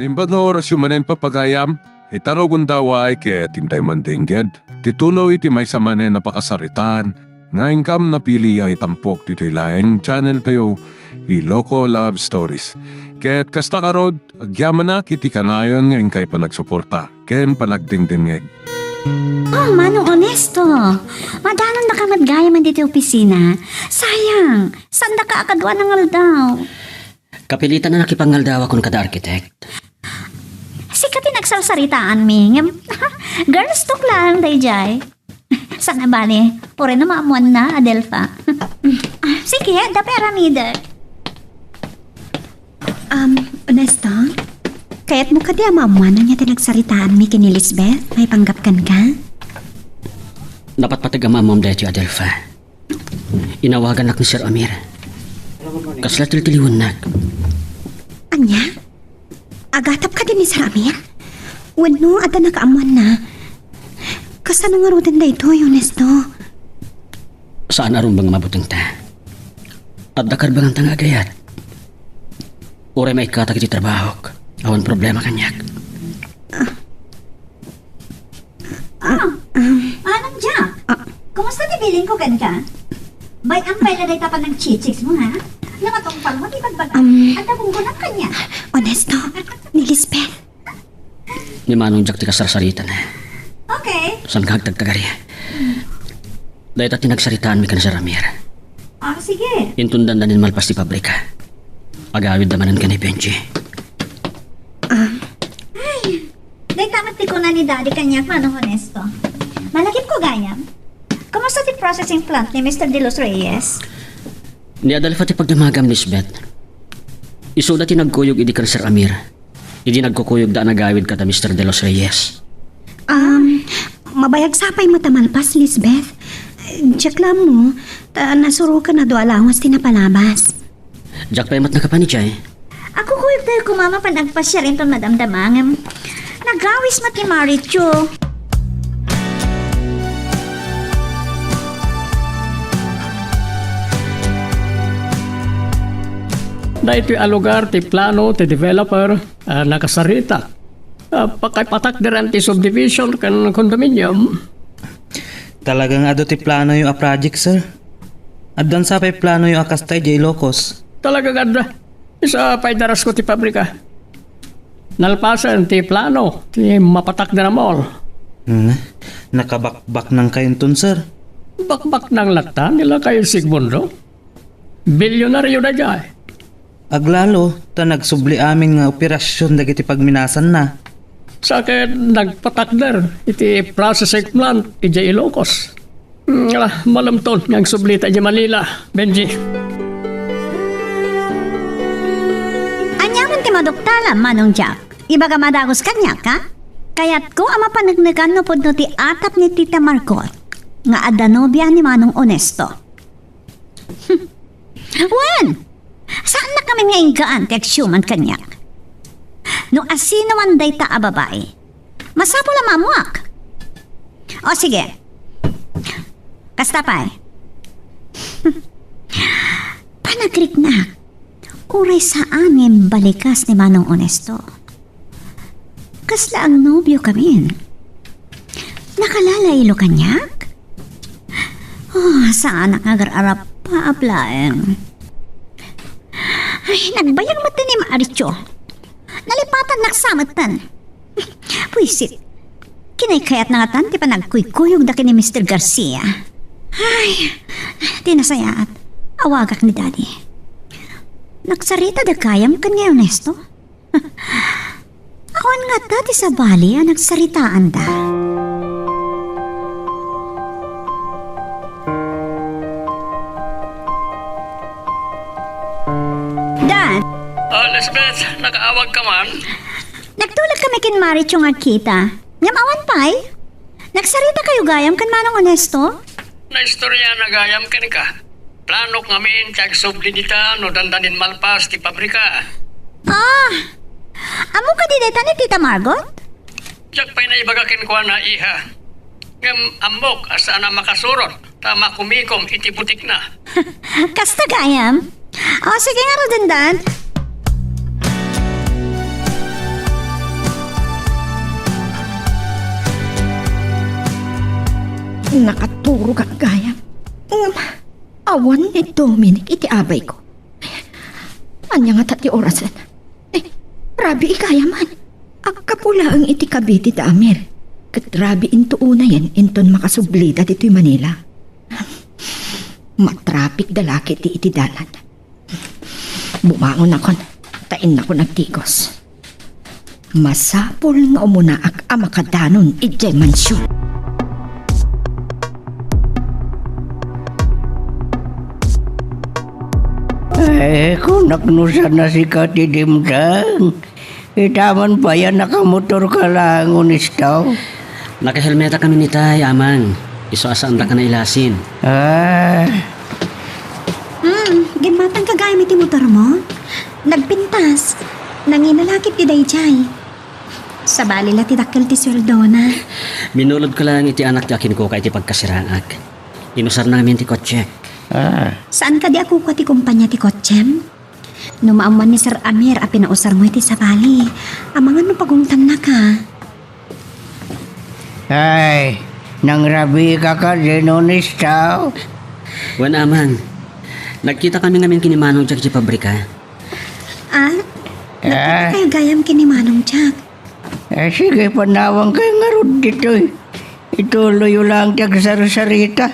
Nimba na oras yumanen papagayam, itarog daway kaya tintay mandingged. Titulo iti may samanen napakasaritan, nga ingkam napili ay tampok dito ilaeng channel kayo, Iloco Love Stories. Kaya't kasta karod, agyaman na kiti kanayon ngayon kay panagsuporta, ken panagdingdingeg. Oh, Manong Onesto. Madalang na ka madgaya man dito opisina. Sayang, sanda ka akadwa ng aldaw. Kapilitan na nakipangaldaw akong kada architect. Sikati nagsalsaritaan mi. Girls talk lang, Dayjay. Sana bali, pure na maamuan na, Adelfa. Sige, da pera neither. Onesto? Kaya't mo ka di maamuan na niya tinagsaritaan mi kini Lisbeth? May panggapkan ka? Dapat patigama mo dahil Adelfa. Inawagan nak ni Sir Amir. Kasla tiltiliwan nak. Anya? Agatap ka din ni Sir Amir? Wano, ata nakaamuan na. Kasano nga rutin da ito, Onesto? Saan aron bang mabuting ta? At dakar bang ang tangagayat? Ure may katag iti trabaho. Awan problema kanyak. Anong Jack? Kumusta ni biling ko ka? Bay ang pala na itapan ng chichiks mo, ha? Nakatungpal mo, di bagbaga. At nabunggunan ka niya. Onesto, ni Lisbeth. Ni Manong Jack ti kasarsarita na. Okay. Saan ka hagtagtagari? Dahil at tinagsaritaan mi ka na Sir Amir. Sige. Intundan na nin malpas ti pabrika. Agawid naman ka ni Benji. Day tamat ti ko na ni Daddy kanyak, Manong Honesto. Malakip ko gayam. Kumusta ti processing plant ni Mr. De Los Reyes? Ni Adalfa ti pagdamagam Lisbeth. Isuda ti nagkuyog idi ka Sir Amir. Idi nagkukuyog da nagawid ka ta Mr. De Los Reyes. Mabayag sapay matamalpas, Lisbeth. Jack lang mo, nasuro ka na do alawas tinapalabas. Jack pa imat nakapanichay. Ako kuyog tayo kumama panagpasya rin itong madamdamangam. Nagawis mati Maricho. Dahil ito'y alugar, ti plano, ti developer, nakasarita. Pakaipatak diran ti subdivision kan condominium. Talagang ado ti plano yung project, sir. Addan sa pa'y plano yung akastay di Ilocos. Talaga ganda. Isa pa'y daras ko ti pabrika. Nalpasan ti plano, ti mapatak na mall. Nakabakbak ng kayon tun, sir. Bakbak ng lata nila kay Sigmundo. Bilyonaryo na dyan. Aglalo, ta nagsubli amin nga operasyon dagiti pagminasan na. Sa akin nagpatakder iti processing plant iti Ilocos. Malamton ng sublita di Manila, Benji. Anyaman ti maduktala, Manong Jack. Iba ka madagos kanya, ka? Kaya't ko ama panagnagan no pod no ti atap ni Tita Marcot nga adanobya ni Manong Onesto. Wen! Saan na kami nga inggaan ti aksyoman kanyak? No asino man day ta a babae. Masapo la mamuak. O sige. Kastapay. Panagrik na. Uray saan ng balikas ni Manong Onesto. Kasla ang nobyo kami. Nakalalaylo kanyak? Oh, saan nakagararap pa aplaeng? Ay, nagbayang mata ni Maricho. Nalipatan naksamatan. Puisit. Kinaykayat na nga tan, di pa nagkuykuyog da ni Mr. Garcia. Ay, tinasayaat. Awagak ni Daddy. Nagsarita da kayam kan ngayon, Nesto? Awan nga dati sa bali ang nagsaritaan da. Dan! Elizabeth, nakaawag ka man? Nagtulad kami kin Maricho nga kita. Ngam awan pa'y? Nagsarita kayo gayam kan Manong Onesto? Na istorya na gayam ka ni ka. Plano ngamin tiyag subli dita no dandanin malpas ti pabrika. Amo ka dideta ni Tita Margot? Tiyag pa'y naibagakin ko na iha. Ngam amok asa na makasurot. Tama kumikom iti butik na. Kasta gayam? O sige nga ro dandan. Nakaturo ka gaya. Awan ni Dominic iti abay ko. Anya nga tati orasan. Rabi ikaya man. Agkapula ang iti kabiti da Amir. Kat rabi into una yan inton makasublida dito'y Manila. Matrapik dalaki ti iti dalan. Bumangon akon. Tain ako nagtigos. Masapol nga umuna ak amakadanon ijay mansyon. Kung naknusan na si Kati Dimdang, itaman pa yan nakamotor ka lang, unistaw. Nakahelmeta kami ni Tay, Amang. Isuasaan ka na ilasin. Gimatang kagaya iti motor mo. Nagpintas. Nanginalakip ti dayjay. Sa bali la ti dakkel ti sweldo na. Minulod ko lang iti anak ti akin ko kay iti pagkasiraak. Inusar namin ti kotsek. Saan ka di ako ko ti kumpanya ti kotsem? Numaaman ni Sir Amir a pinausar mo iti sa bali. Amangan no pagungtan na ka. Ay, nang rabi ka ka din, unistaw. Wan, Amang. Nagkita kami ngamin kinimanong Jack di pabrika. Nagkita kayo gayam kinimanong Jack. Sige, panawang kayo nga ron dito. Ituloy lang tiyag sarita.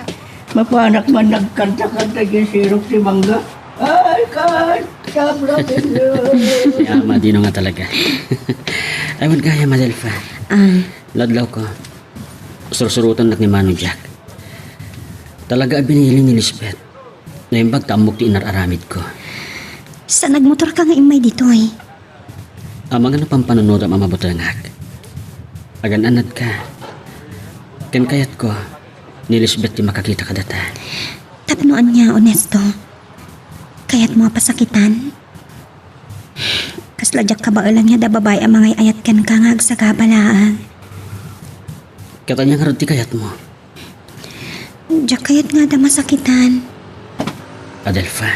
Mapanak man nagkanta-kanta yung sirok si Mangga. Ay, kanta, Si Ama, dino nga talaga. Aywan kaya, Madelfa. Ladlaw ko. Sursurutan nak ni Manong Jack. Talaga binili ni Lisbeth. Naimbag tamok ti inararamid ko. Sa nagmotor ka nga imay dito eh. Amang ano pang panunod ang mamabutangak. Agan-anad ka. Ken kayat ko, ni Lisbeth ti makakita ka data. Tapnoan niya, Onesto. Kaya't mga pasakitan. Kasladyak ka ba lang niya da babae ang mga ayat kan kangag sa kabalaan. Katanya nga rin ti kayat mo. Diyak kayat nga da masakitan. Adelfa.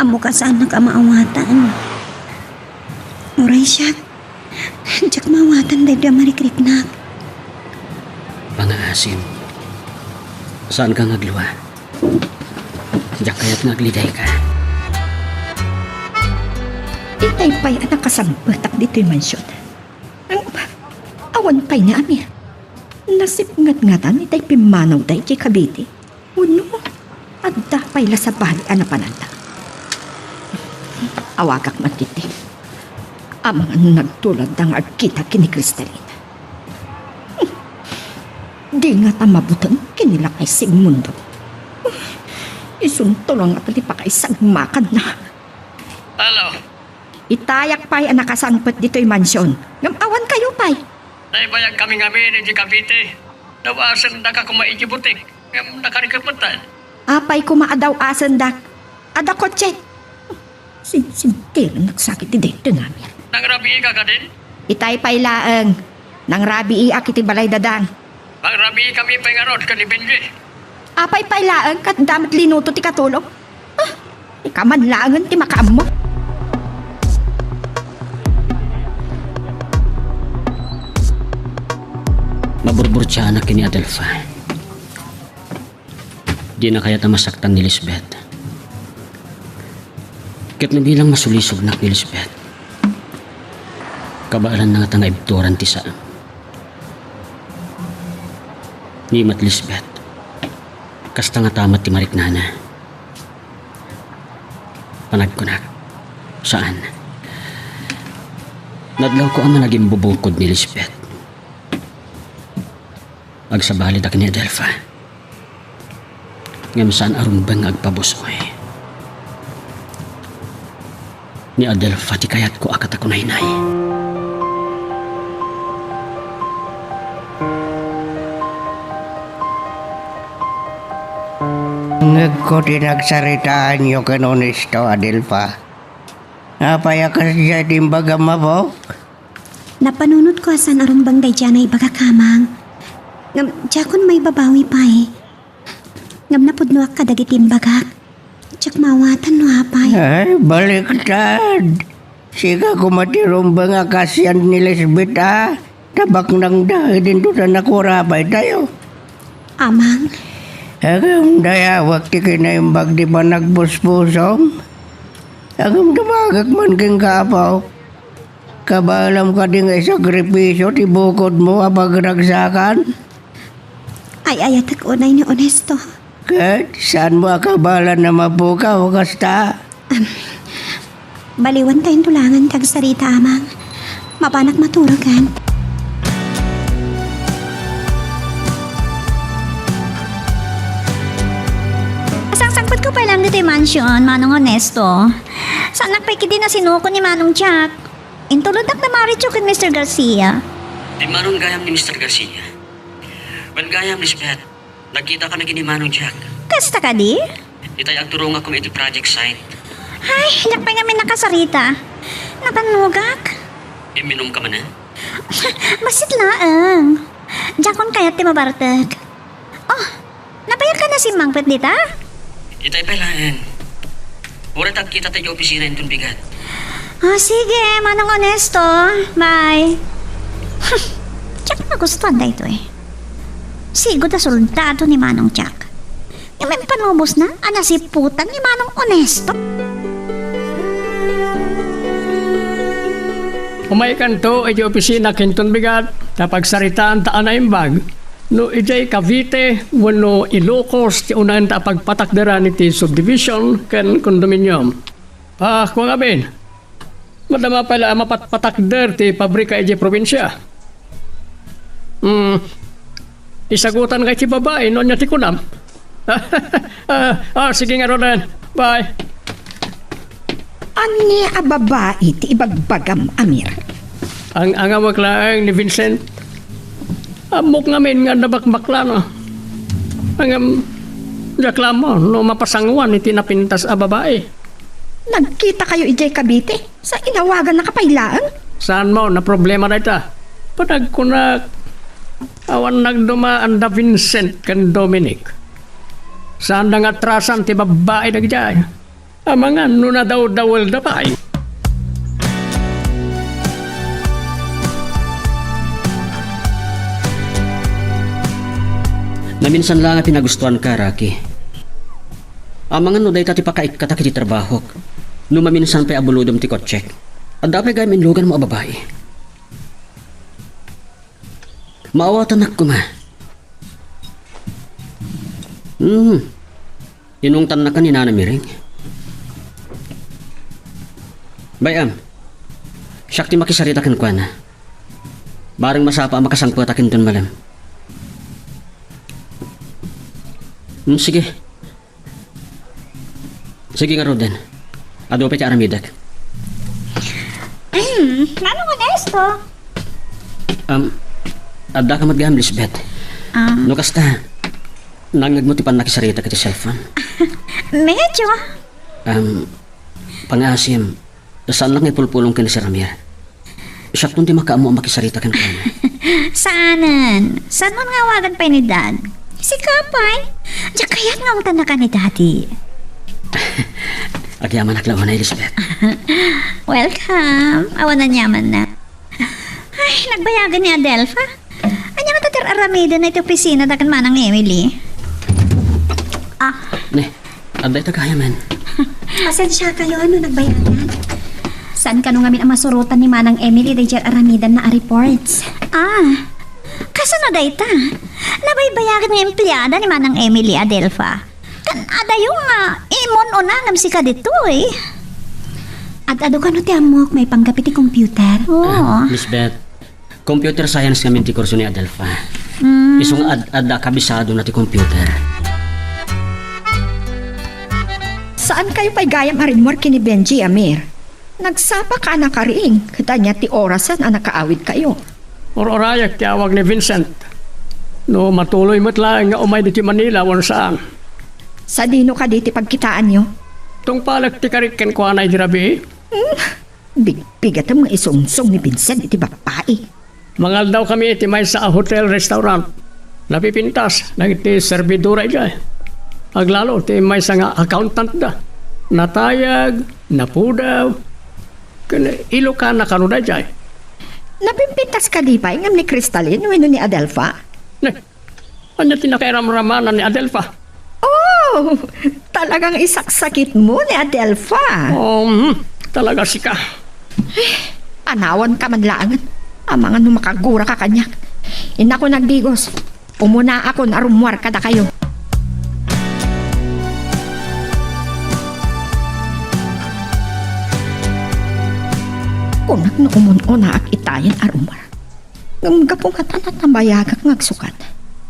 Amo ka saan nagkamaawatan. Uray siya. Diyak maawatan da marikriknak. Pangaasim. Saan ka ngagluwa? Diyak kayat ngagliday ka. Itay pa'y anak kasambatak dito'y mansyon. Awan pa'y ni Amir. Nasip ngat-ngatan itay pimanaw day kay Cavite. Uno, adda pa'y lasabali anapananda. Awagak matiti. Amang nagtulad ng agkita kini Cristalina. Di nga tamabutan kinila kay Sigmundo. Isunto lang at di pa kay sagmakan na. Hello. Itayak pa'y ang nakasangpot dito'y mansyon. Ngamawan kayo pa'y. Naibayag kami ngamin di Cavite. Nawasan na ka kumaikibutik. Ngam nakarikaputan. Apay kumaadaw asandak. Ada kotse. Sinsintir nagsakit ti dito namin. Nang rabi ka ka din? Itay pa'y laeng. Nang rabi iak iti balay dadang. Ang rabi kami pengarod ka ni Benji. Apay pa'y laeng kat damat linuto ti katulog. Ikaman laengan ti makaam mo. Maburbur siya anak ni Adelfa. Di na kaya masaktan ni Lisbeth. Kat na bilang masulisog nak ni Lisbeth. Kabaalan na nga tanga ibturan ti Sam. Ni mat Lisbeth. Kasta nga tamat ti mariknana. Panagkunak. Saan? Nadlaw ko ang naging bubungkod ni Lisbeth. Agsabalid ak ni Adelfa. Ngam saan aron bang agpabusoy. Ni Adelfa ti kayat ko akat ako nahinay. Ngagko tinagsaritaan nyo kanonisto, Adelfa. Napayakas siya timbaga mabok. Napanunod ko asan arumbang day dyan ay baga kamang. Ngam, diyakon may babawi pa eh. Ngam napudnuak ka dagitim bagak. Diyak mawatan no hapay. Ay, baliktad. Sika kumatirong ba nga kasyan ni Lisbeth, ha? tabak ng dahil din doon na nakurabay tayo. Amang, Agam dayawak ti kinaimbag di ba nagbusbusom? Agam dumagak man king kapaw. Kabalam ka din ay sakripisyo ti bukod mo abag ragsakan. ay ayatak unay ni Onesto. Kat, saan mo akabalan na mabukaw kasta? Baliwan tayong tulangan kag sarita, Amang. Mapanak maturogan. Sangpot ko pa lang dito yung mansion, Manong Honesto. Saan nagpaikidi na sinuko ni Manong Jack? Intulod na maricho kay Mr. Garcia. Di manong gayam ni Mr. Garcia. Wan gayam, Lisbeth. Nagkita ka na kini Manong Jack. Kasta ka di? Itay agturong ako iti project site. Ay, lakpay namin nakasarita. Napanugak. Iminom ka man eh. Basit laang. Jakon kayat ti mabartag. Oh, nabayar ka na si Mangpet dita? Itay pailaan. Urat agkita tayo opisina yung bigat. Oh, sige, Manong Honesto. Bye. Jack nagustuhan na ito eh. Sigod na soldado ni Manong Jack. Yung may panubos na, anasiputan ni Manong Honesto. Umay kanto, iti opisina kinton bigat, tapagsaritaan taan na imbag. No ijay Cavite, wano Ilocos, ti unahan ta pagpatakderan iti subdivision ken condominium. Kung abin, madama pala mapatpatakder ti pabrika iti probinsya. Isagutan kay ti babae, no niya ti kunam. Sige nga Rodan, bye. Ani a babae ti ibagbagam, Amir. Ang angawag laang ni Vincent, amok ngamin nga nabakbakla no. Ang reklamo no mapasangwan iti napintas a babae. Nagkita kayo ijay Cavite sa inawagan na kapailaan? Saan mo na problema na ita? Patag ko na awan nagduma anda Vincent kan Dominic. Saan na nga atrasan ti babae nagjay? Amangan no na daw dawal dapay. Naminsan lang nga pinagustuhan ka, Rocky. Amangan no day tati pakait ka takiti trabaho. No maminsan pa'y abuludom ti kotsek. At dapat gamin lugan mo a babae. Maawatan ako ma. Inungtan na ka ni Nana Miring. Bayam, siyak ti makisarita kan kwa na. Barang masapa makasangpatakin dun malam. Sige. Sige nga Roden. Ado pa ti aramidak. Manong Honesto. Adda ka magaham, Lisbeth. No kasta, nangag mo ti pan nakisarita ka ti cellphone. Medyo. Pangasim, saan lang ipulpulong ka ni Sir Ramir? Siya kung di makaamo makisarita kan kanya. Saanan? Saan mo nga awagan pa ni Dad? Si Kapay. Diyan kaya't nga ang tanda ka ni Daddy. Agyaman aklaw na, Elizabeth. Welcome. Awan na nyaman na. Ay, nagbayagan ni Adelpha. Anya nga tatir aramida na ito opisina dakan manang Emily. Ne, aday ta kaya man. Pasensya kayo, ano nagbayagan? Saan ka nung ngamin ang masurutan ni Manang Emily Rajer Aramidan na reports? Kasano dayta? Nabaybayagan ng empleyada ni Manang Emily Adelpha. Kan ada yung imon o nangam si ka dito eh. At ado ka no ti amok may panggapit ti computer? Oo. Lisbeth, computer science kami ti kurso ni Adelpha. Isong adda kabisado na ti computer. Saan kayo pa'y gayam arinmor kini Benji, Amir? Nagsapa ka na kariing, kita niya ti orasan ang nakaawid kayo. Orayak ti awag ni Vincent. No matuloy mo't lang nga umay di ti Manila wan saan. Sa dino ka diti pagkitaan nyo? Tung palak ti kariken ko anay di rabi. Bigbigat ang mga isungsong ni Vincent iti babae. Mangal daw kami iti may sa hotel restaurant. Napipintas, nagiti servidura dyan. Aglalo, ti may sa nga accountant da. Natayag, napudaw. Ilo ka na kanuda dyan. Napimpintas ka di ba ngam ni Crystalline wino ni Adelpha? Ne, ano tinakairamramanan ni Adelpha? Oh, talagang isaksakit mo ni Adelpha. Talaga sika. Anawan ka man lang. Amangan nung makagura ka kanyak. Ina ko nagbigos. Umuna ako na rumwar kada kayo. Kunak na umun-una ak itayan arumar. Ngam gapungatan at nabayagak ngagsukat.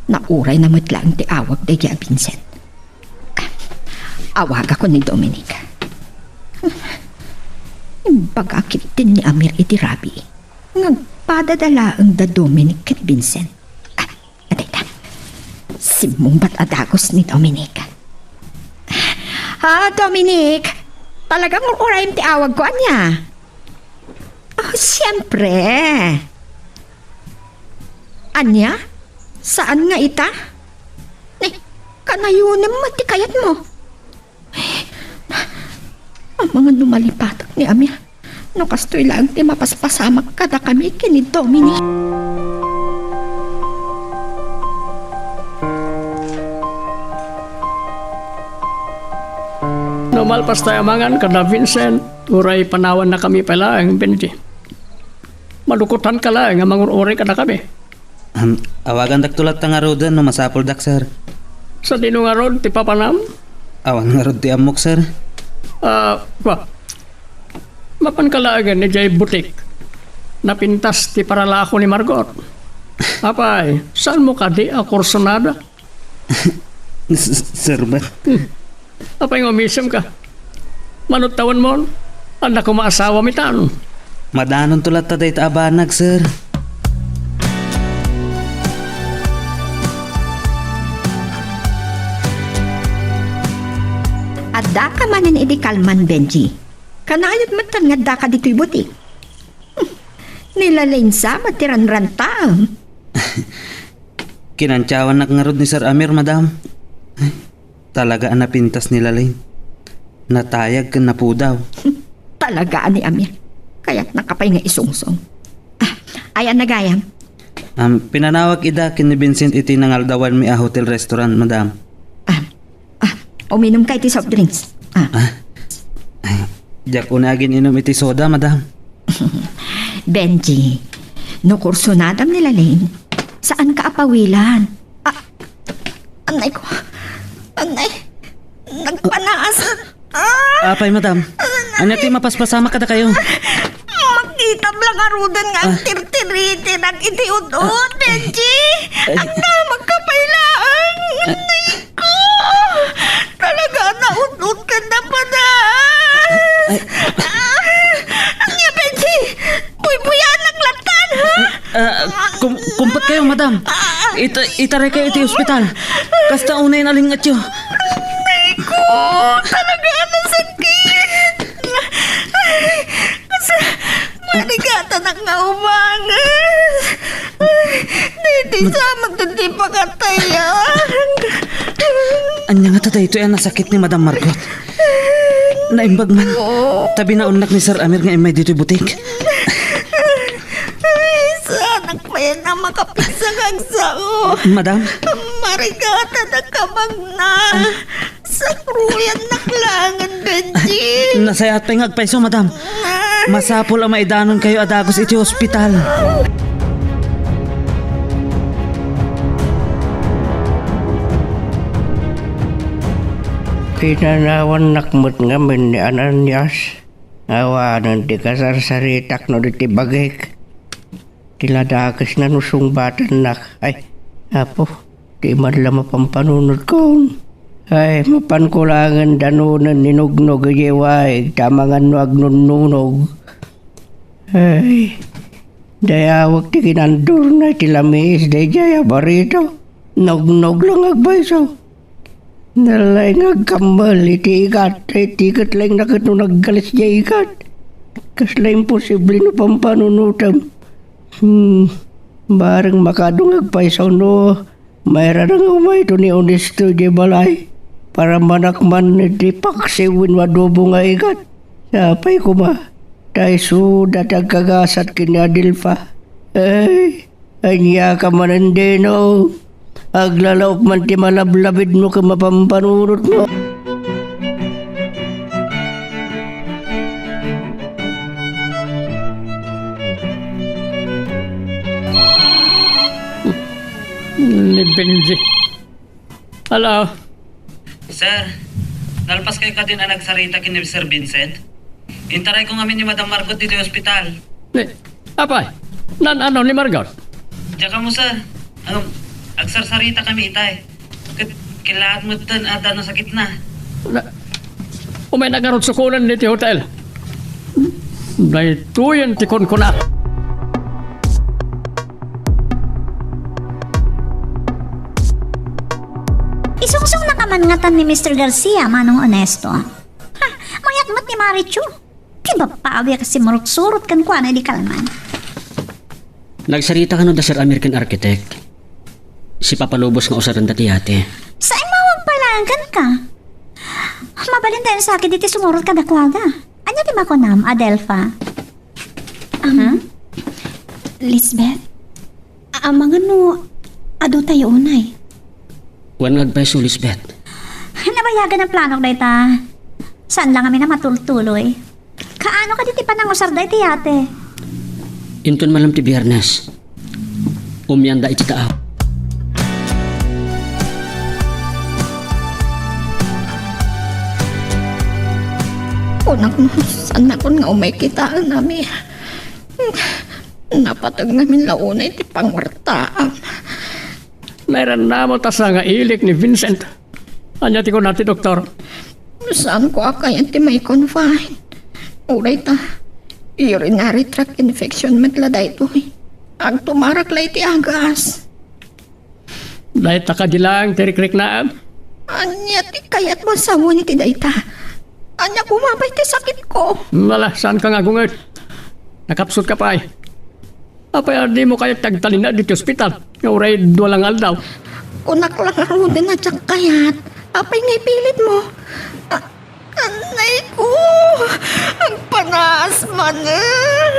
Nauray na matlang ti awag day kaya Vincent. Awag ako ni Dominic. Pag-akit din ni Amir iti Rabi. Nagpadadala ang da Dominic kay Vincent. Atay. Simong ba't adagos ni Dominic? Dominic! Talagang urayim ti awag ko anya. Oh, siyempre. Anya? Saan nga ita? Kanayunan mati kayat mo. Ang mga lumalipatak ni Amir. No kastoy lang ti mapaspasamak kada kami kini Dominic. Numalpas tayo mangan kada Vincent. Uray panawan na kami pala ang Benji. Malukutan ka lang nga mangururay kada kami. Awagan dak tulat nga rodan no masapol dak sir. Sa dino nga rod, ti papanam? Awan nga rod ti amok sir. Mapan kalaagan ni Jay Butik. Napintas ti paralako ni Margot. Apay, saan mo ka di akursonada? Sir ba? Apay ngumisem ka. Manot tawan mo, anak ko maasawa mitan. Madanon tulat ta day ta abanag sir. Adda ka manin idi kalman, Benji. Kanayot matan nga da ka dito'y butik. Nilalain sa matiran-ranta. Kinantyawan na nga rod ni Sir Amir, madam. Talaga ang napintas nila Lane. Natayag ka na po daw. Talaga ni Amir. Kaya't nakapay nga isungsong. Ayan na gayam. Pinanawag ida kin ni Vincent iti nangaldawan mi a hotel restaurant, madam. Uminom ka iti soft drinks. Diyak unagin inom iti soda, madam. Benji, no kursunadam nila Lane. Saan ka apawilan? Anay ko. Anay. Nagpanaas. Apay, madam. Ano ti mapaspasama kada kayo? Makita lang arudan nga ang tirtiriti ng iti udod, Benji. Ang magkapailaan. Anay ko. Talaga naudod ka na pa na. Ang niya, Benji. Buy-buyan naglatan, ha? Kumpat kayo, madam. Itaray kayo iti ospital. Kasta unay nalingat yun. Anay ko. Talaga nasakit. Maligatan ang nga umangas. Hindi sa magtundi pa katayan. Anya nga tatay ito yan nasakit ni Madam Margot. Naimbag man. Tabi na unak ni Sir Amir nga imay dito butik. Sanak pa yan na makapigsagagsa. Madam? Marigatan ang kamag na. Sa kruyan naklangan, Benji. Nasayat pa yung agpaiso, madam. Masapol ang maidanon kayo adagos iti ospital. Pinanawan nakmut ngamin ni Ananias. Awanan di kasarsaritak no di tibagik. Tiladakas na nusong batan nak. Ay, apo, di man lang mapampanunod ko. Ay, mapankulangan danunan ninugnog ayeway. Tamangan no agnununog. Ay, dayawag ti kinandur na tilamis. Dayjaya barito. Nognog lang agbayso. Nalay ngagkambal iti ikat. Iti ikat lang nakit no naggalis niya ikat. Kasla imposible no pampanunutam. Barang makadung agpaisaw no. Mayroon nga umay ito ni Honesto di balay. Para manakman iti paksiwin wadobo nga ikat. Sapay ko ma. Tayo sudat ang kagasat kini Adelpha. Ay, anya ka man din, oh. Aglalaop man ti malablabid mo ka mapampanunot mo. Ni Benji. Hello? Sir, nalpas kayo ka din ang nagsarita kini Sir Vincent. Intaray ko ngamin ni Madam Margot dito sa ospital. Ni, apay? Ano ni Margot? Diyan ka mo, sir. Agsarsarita kami itay. Kilahat mo tan ata na sakit na. Umay nagarot sukulan dito hotel. Dahil tuyan tikon ko na. Isungsong nakamangatan ni Mr. Garcia, manong honesto. Ha, mayatmat ni Marichu. Kibapawi kasi marot-surot kan kwa na di kalman. Nagsarita ka no da Sir American Architect. Si Papalobos nga usaran dati ate. Sa imawag palangan ka. Mabalin tayo sa akin dito sumurot ka dakwada. Anya di makonam, Adelpha? Lisbeth, mga no, ado tayo unay. Wan ngagpeso, Lisbeth. Nabayagan ang planok dahi ta. Saan lang kami na matultuloy? Kaano ka diti pa nang usar dahi ti ate? Inton malam ti Biyernes. Umyanda iti taaw. Unang sana ko nga umay kitaan namin. Napatag namin launa iti pangwartaan. Mayroon na mo tasa nga ilik ni Vincent. Anya ti ko nati, doktor. Saan ko akayan ti may confine? Uray ta, urinary tract infection metla dayto. Ang tumarak lay ti agas. Dahil takadilang tirik-rik na. Anya ti kayat mo sa ni ti dayta. Anya kumabay ti sakit ko. Wala, saan ka nga gungot? Nakapsot ka pa eh. Apay, di mo kaya tagtalin na dito ospital. Nga uray, duwalang aldaw. Kunak lang aro din na tsak kayat. Apay ngay pilit mo. Anay ko. Ang panas manan.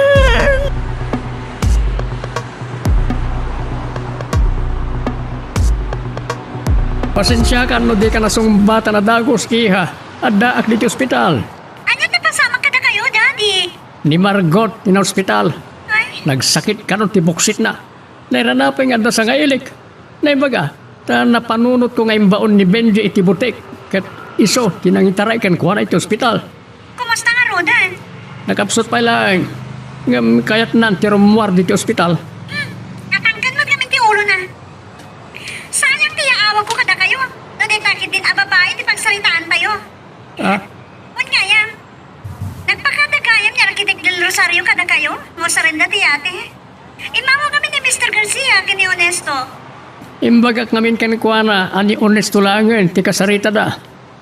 Pasensya ka, no di ka nasumbata na dagos, iha. At daak dito ospital. Anya ti pasama ka na kayo, Daddy? Ni Margot, na ospital. Ay, Nagsakit ka nun, tibuksit na. Nairanapin nga da sa nga ilik. Naibaga, ta napanunot ko nga imbaon ni Benji iti butik. Kat iso, tinangitaray kan kuha na iti ospital. kumusta nga Rodan? Nakapsot pa lang. Nga kayat na tirumuar dito ospital. Natanggan mo kami ti ulo na. Sayang ti aawag ko kada kayo. No di takit din ababae ti pagsalitaan tayo. Ah, Huwag nga yan. Nagpakadagayam niya Architect del Rosario kada kayo. Musa rin na ti ate. Imawa kami ni Mr. Garcia, kini Honesto. imbagak namin kan kuha na ani honesto langan, ti kasarita da.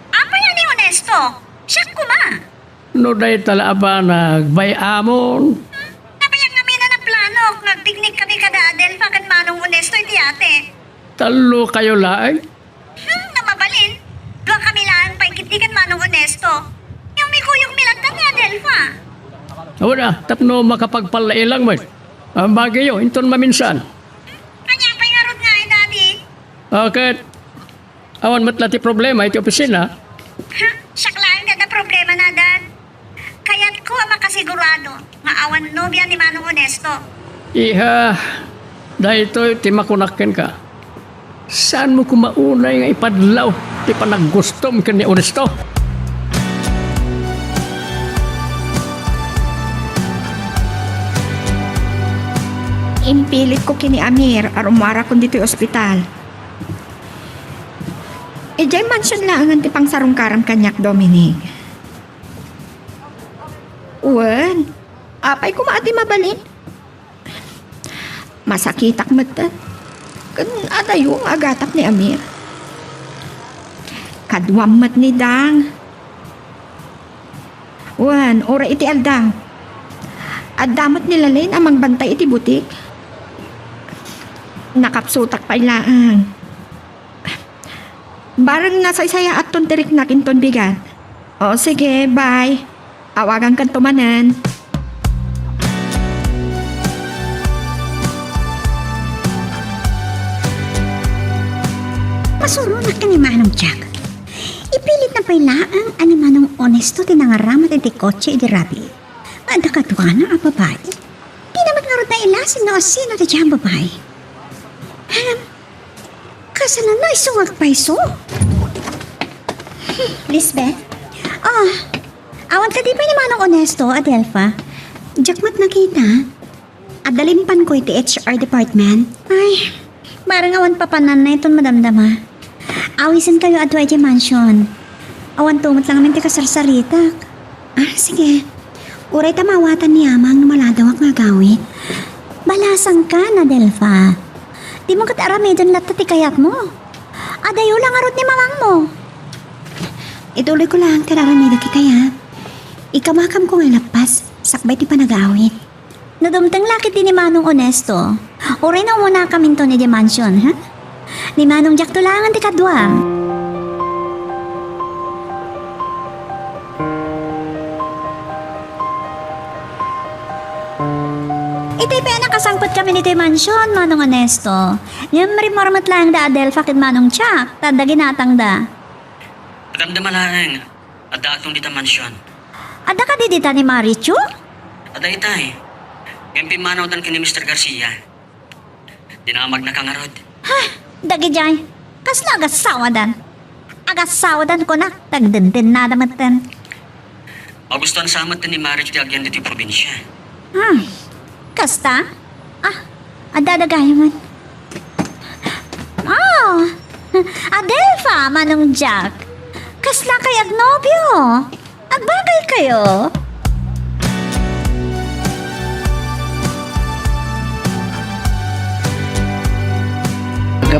Apa yan ni Honesto? Siya kuma. No day tala aba nagbayamon. Nabayang kami na na plano. Nagpiknik kami kada Adelpha kan manong Honesto iti ate. Talo kayo lang. Namabalin. Dua kami lang paikitikan manong Honesto. Yung may kuyog milagtan ni Adelpha. Wala, tapno makapagpalailang mo. Ang bagay yun, inton maminsan. Kanya pa'y ngarot nga eh, Daddy. Okay. Awan matlati problema iti opisina. Siya lang na problema na, Dad. Kaya't ko makasigurado nga awan nobya ni Manong Honesto. Iha, dahil ito ti makunakken ka. Saan mo kumaunay nga ipadlaw ti panaggustom ka ni Honesto? Impilit ko kini Amir arumara ko dito ospital. Ejay mansion lang ang tipang sarungkaram kanyak Dominic. Wen, apay ko maati mabalin. Masakitak matan. Kan ada yung agatak ni Amir. Kadwamat ni Dang. Wen, ora iti aldang. At damot nila lain amang bantay iti butik. Nakapsutak pa ilaan. Barang nasaysaya at tontirik na kinton bigan. O sige, bye. Awagan kan tumanan. Masuro na ka ni Manong Jack. Ipilit na pailaang ani Manong Honesto tinangaramat iti kotse iti rabi. Ada ka na ang babae. Di naman nga rin na ilasin no sino ti diyang babae. Kasalan na isungag pa iso. Lisbeth? Awan ka di pa ni Manong Honesto, Adelpha. Jackmat nakita. At dalimpan ko iti HR department. Ay, parang awan papanan na itong madamdama. Awisin kayo at YG Mansion. Awan tumot lang namin ti kasarsaritak. Sige. Uray tamawatan ni Amang maladawak nga gawit. Balasang ka na, Delpha. Di mo kat aramidon lahat ti kayat mo. Adayo lang arot ni mamang mo. Ituloy ko lang kararamida ki kayat. Ikamakam ko nga lapas, sakbay ti panagawit. Nadumtang lakit din ni Manong Honesto. Uray na muna kami to ni Dimension, ha? Ni Manong Jack tulangan ti kadwa. Itay pa nakasangpot kami ni Dimension, Manong Honesto. Yung marimarmat lang da Adelpha kid Manong Jack, tada ginatang da. Pagdamdaman lang, at atong dita mansyon. Ada ka di dita ni Marichu? At itay, ngayon pimanaw ka ni Mr. Garcia. Dinamag na kangarod. Dagi jay, kasla agasawadan. Agasawadan ko na, tagdindin na damatan. Magustuhan sa amat ni Marich di agyan dito probinsya. Kasta? Adadagayaman. Adelpha, Manong Jack. Kasla kay agnobyo. Agbagay kayo.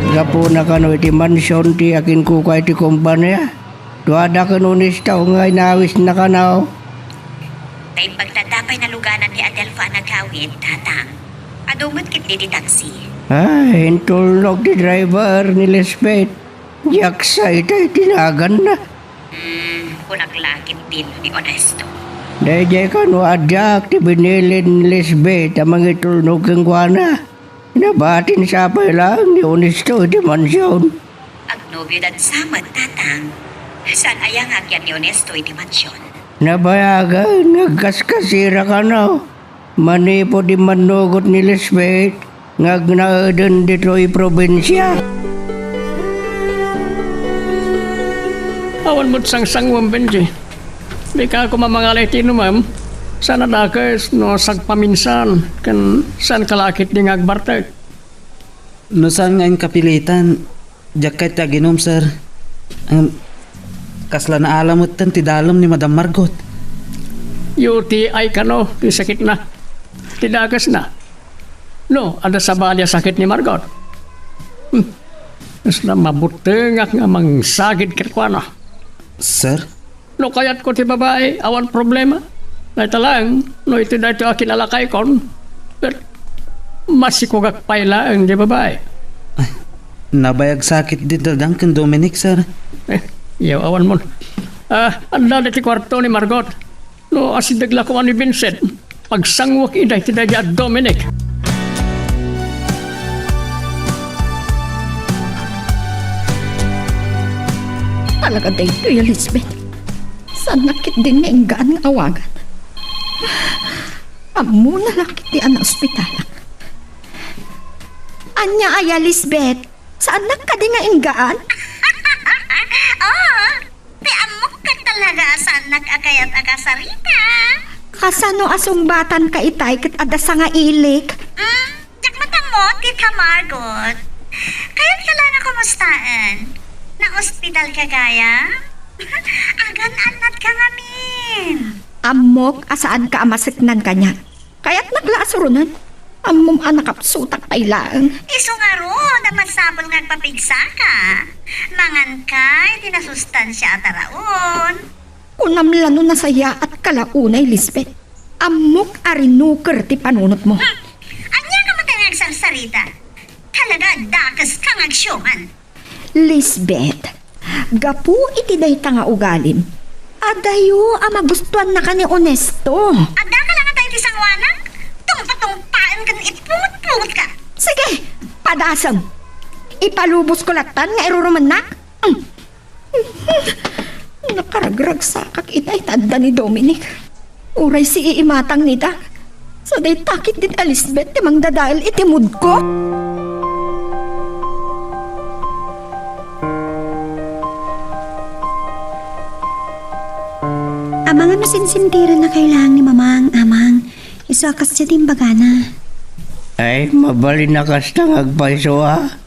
Gapo na kano iti mansyon ti akin kukay ti kumpanya. Duada kanunis tao nga inawis na kanaw. Tay pagtatapay na luganan ni Adelpha nagawid, tatang. Adumot kit di taxi. Ay, intulog ti driver ni Lisbeth. Jaksa itay tinagan na. Kunaglakit din ni Honesto. Dahil kano adyak ti binilin ni Lisbeth amang itulnog kang kuwana. Nabatin sa apay lang ni Honesto di mansyon. Agnobyo dan samad, tatang. Saan ayang agyan ni Honesto iti mansyon? Nabayagan, nagkaskasira ka na. Manipo di manugot ni Lisbeth, ngagnaadan dito'y probinsya. Awan mo't sang-sangwam, Benji. Di ka ako mamangalay tino, ma'am. Sana dakas no sagpaminsan kan saan kalakit di ngagbartag. No saan nga yung kapilitan, Jack kahit taginom, sir. Kasla na alamot tan ti dalom ni Madam Margot. UTI ka no, di sakit na. Ti dakas na. No, ada sa balya sakit ni Margot. Mas na mabutengak nga mang sakit kirkwana. Sir? No kayat ko ti babae, awan problema. Naita lang, no ito na ito akin alakay kon. But, masikugak payla ang di babae. Nabayag sakit din dadang kan Dominic, sir. Yaw, awan mo. Anda na ti kwarto ni Margot. No, asidagla ko ni Vincent. Pagsangwak iday ti dadya Dominic. Talaga dito, Elizabeth. Saan nakit din na inggaan ng awagan? Amo na lakit di ang ospital. Anya ay Elizabeth, saan nakadi nga inggaan? Ti amok ka talaga saan nag-akayat akasarita. Kasano asumbatan ka itay kat adasa nga ilik? Jak matamot kita Margot. Kaya't ka lang na kumustaan. Na-ospital ka gaya? Agan-anat ka ngamin. Amok asaan ka amasiknan kanya. Kaya't naglaasurunan. Amom anakapsutak pailaan. Iso nga ro, na masabol ngagpapigsa ka. Mangan ka, tinasustansya at araon. Kunamlano na saya at kalaunay, Lisbeth. Amok arinuker ti panunot mo. Anya ka matay nagsarsarita. Talaga dakas kang agsyoman. Lisbeth, gapu iti day nga ugalim. Adayo magustuhan na ka ni Honesto. Ada ka lang tayo ti sangwanang. Tungpatungpaan ka ipumut-pumut ka. Sige, padasam. ipalubos ko latan nga iruruman nak. Nakaragrag sa kakitay tanda ni Dominic. Uray si iimatang ni Dak. So day takit din Elizabeth timang dadahil itimud ko. Amang ano sinsintiran na kailangan ni mamang, amang. Isuakas siya din bagana. Ay, mabalin na kastang agpaiso ha.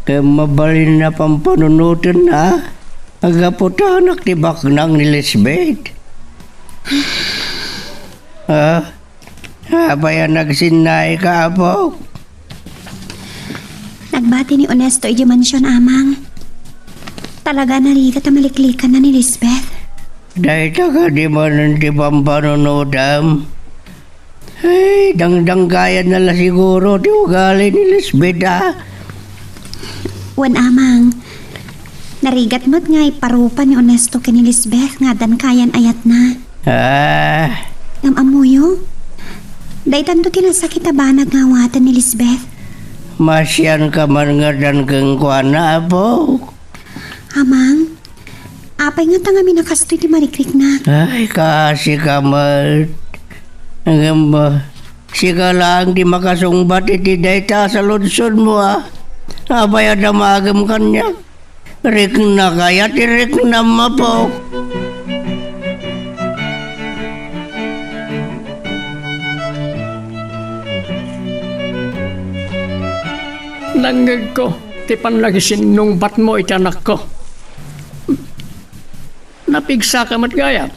Kaya mabalin na pampanunutan ha. Agapotanak ti baknang ni Lisbeth. Ha? Bayan nagsinay ka po. Nagbati ni Onesto iji mansyon, amang. Talaga narita tamaliklikan na ni Lisbeth. Dahil ka di man ti pampanunutam. Ay, dangdanggayan na la siguro ti ugali ni Lisbeth ha. Wan, amang. Narigat mo't nga iparupa ni Onesto kini Lisbeth nga dan kayan ayat na. Ah, Ngam amuyo. Daytan to tinasakit na banag nga awatan ni Lisbeth. masyan ka man nga dan kang kuana po. Amang, apay nga tangami nakastoy ti marikrik na. Ay, kasi ka man. Hanggang ba, sika lang di makasungbat iti dayta sa lunsod mo ha. Abay ada magam kanya. Rik na kaya tirik na mapo. Langgag ko, tipan lagi sinungbat mo iti anak ko. Napigsa ka mat gaya.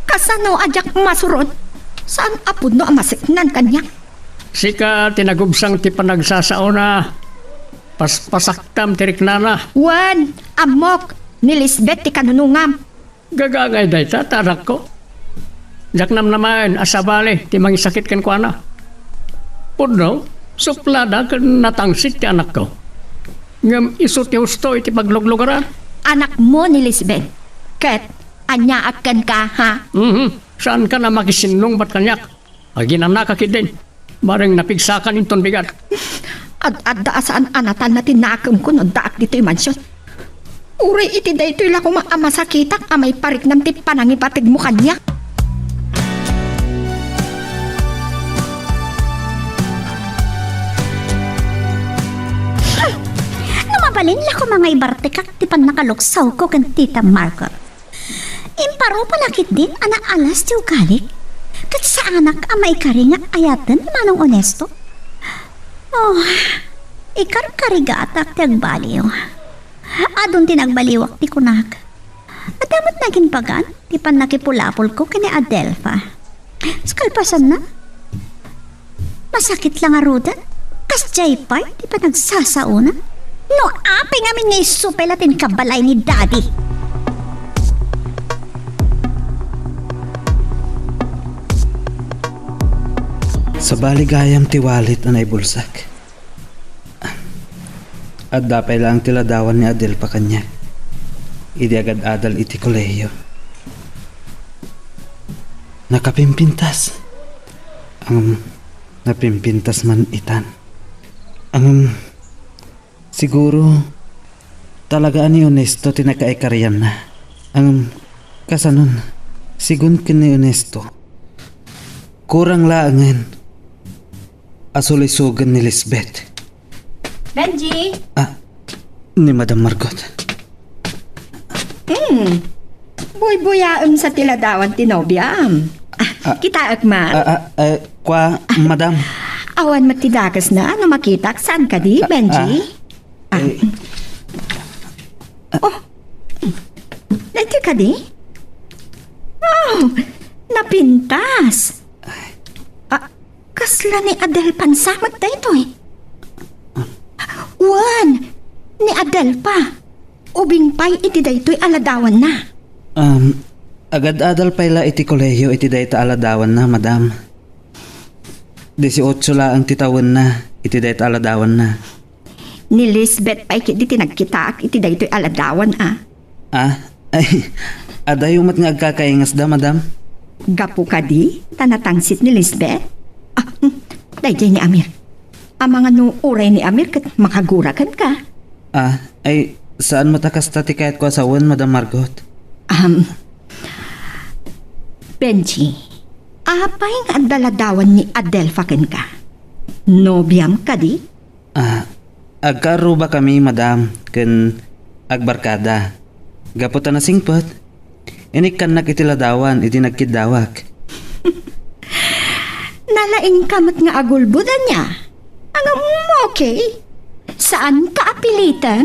Kasano ajak masurod? Saan apod no amasiknan kanya? Sika tinagubsang ti panagsasao na paspasaktam tirik nana. Wan, amok, ni Lisbeth ti kanunungam. Gagagay day ta, tarak ko. Jaknam naman, asabali, ti mangisakit kan kuana. Puno, suplada kan natangsit ti anak ko. Ngam iso ti husto iti pagluglugaran. Anak mo ni Lisbeth. Ket, anya akan ka ha? Saan ka na makisinong ba't kanyak? Aginanakakit din. Bareng napigsakan inton bigat. At saan anatan na tinakam ko no daak dito'y mansyon. Uray iti da ito'y lako maamasakitak amay parik ng ti panangipatig mo kanya. Namabalin la ko mga ibartikak ti pan nakaluksaw ko kan Tita Margot. Imparo palakit din anak alas ti ukalik. Kat sa anak amay karinga ayatan manong Onesto. Oh, ikar karigatak ti agbaliw. Adun tinagbaliwak ti kunak. At damat naging pagan, ti pan nakipulapol ko kini Adelpha. Skalpasan na. Masakit lang arudan. Kas jaypay, ti pa nagsasauna. No, apay ngamin ngay supelatin kabalay ni Daddy. Sa baligayam tiwalit na bulsak. At dapay lang tiladawan ni Adel pa kanya. Idi agad adal iti kolehiyo. Nakapimpintas. Ang napimpintas man itan. Ang siguro talaga ani Onesto tinakaikariyan na. Ang kasanon sigun kini Onesto. Kurang laangan asulisugan ni Lisbeth. Benji! Ni Madam Margot. Buy-buyaam sa tiladawan tinobiyam. Kita agman. Kwa, Madam. Awan matidakas na ano makitak saan ka di, Benji? Dito ka di? Oh, napintas. Kasla ni Adel pansamat na ito eh. Wan, ni Adel pa. Ubing pay iti daytoy aladawan na. Agad-adal pala iti kolehiyo iti dayta aladawan na, Madam. 18 la ang titawan na, iti dayta aladawan na. Ni Lisbeth pay kiti tinagkitaak iti daytoy aladawan Adayo mat nga agkakaingas da, Madam. Gapu ka di, tanatangsit ni Lisbeth. Dayjay ni Amir. Ang mga nuuray ni Amir kat makagurakan ka. Ay, saan matakas tati kahit ko asawan, Madam Margot? Benji, apay nga daladawan ni Adelfa ken ka. Nobyam ka di? Agkaro ba kami, Madam, ken agbarkada. Gaputan na singpot. Inik kan nakitiladawan, iti nagkidawak. Nalaing kamat nga agulbudan niya. Ang okay. Saan ka apilitan?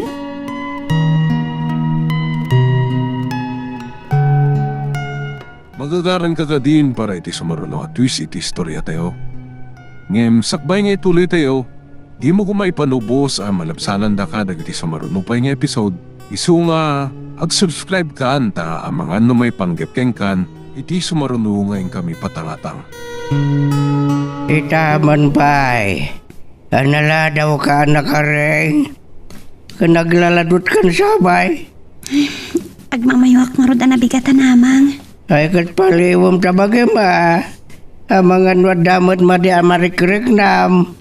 Magagaran ka din para iti sumaruno at twist iti istorya tayo. Ngem, sakbay nga ituloy tayo. Di mo kumaipanubos ang malabsanan da ka iti sumaruno pa nga episode. Isu nga, ag-subscribe ka anta ang mga may panggepkeng kan iti sumaruno ngayon kami patangatang. Itaman bay. Anala daw ka nakareng. Kanaglaladot kan sabay. Agmamayuak marod na nabigatan namang. Ay kat paliwam tabagay ma. Amangan wadamot madi amarikrik nam.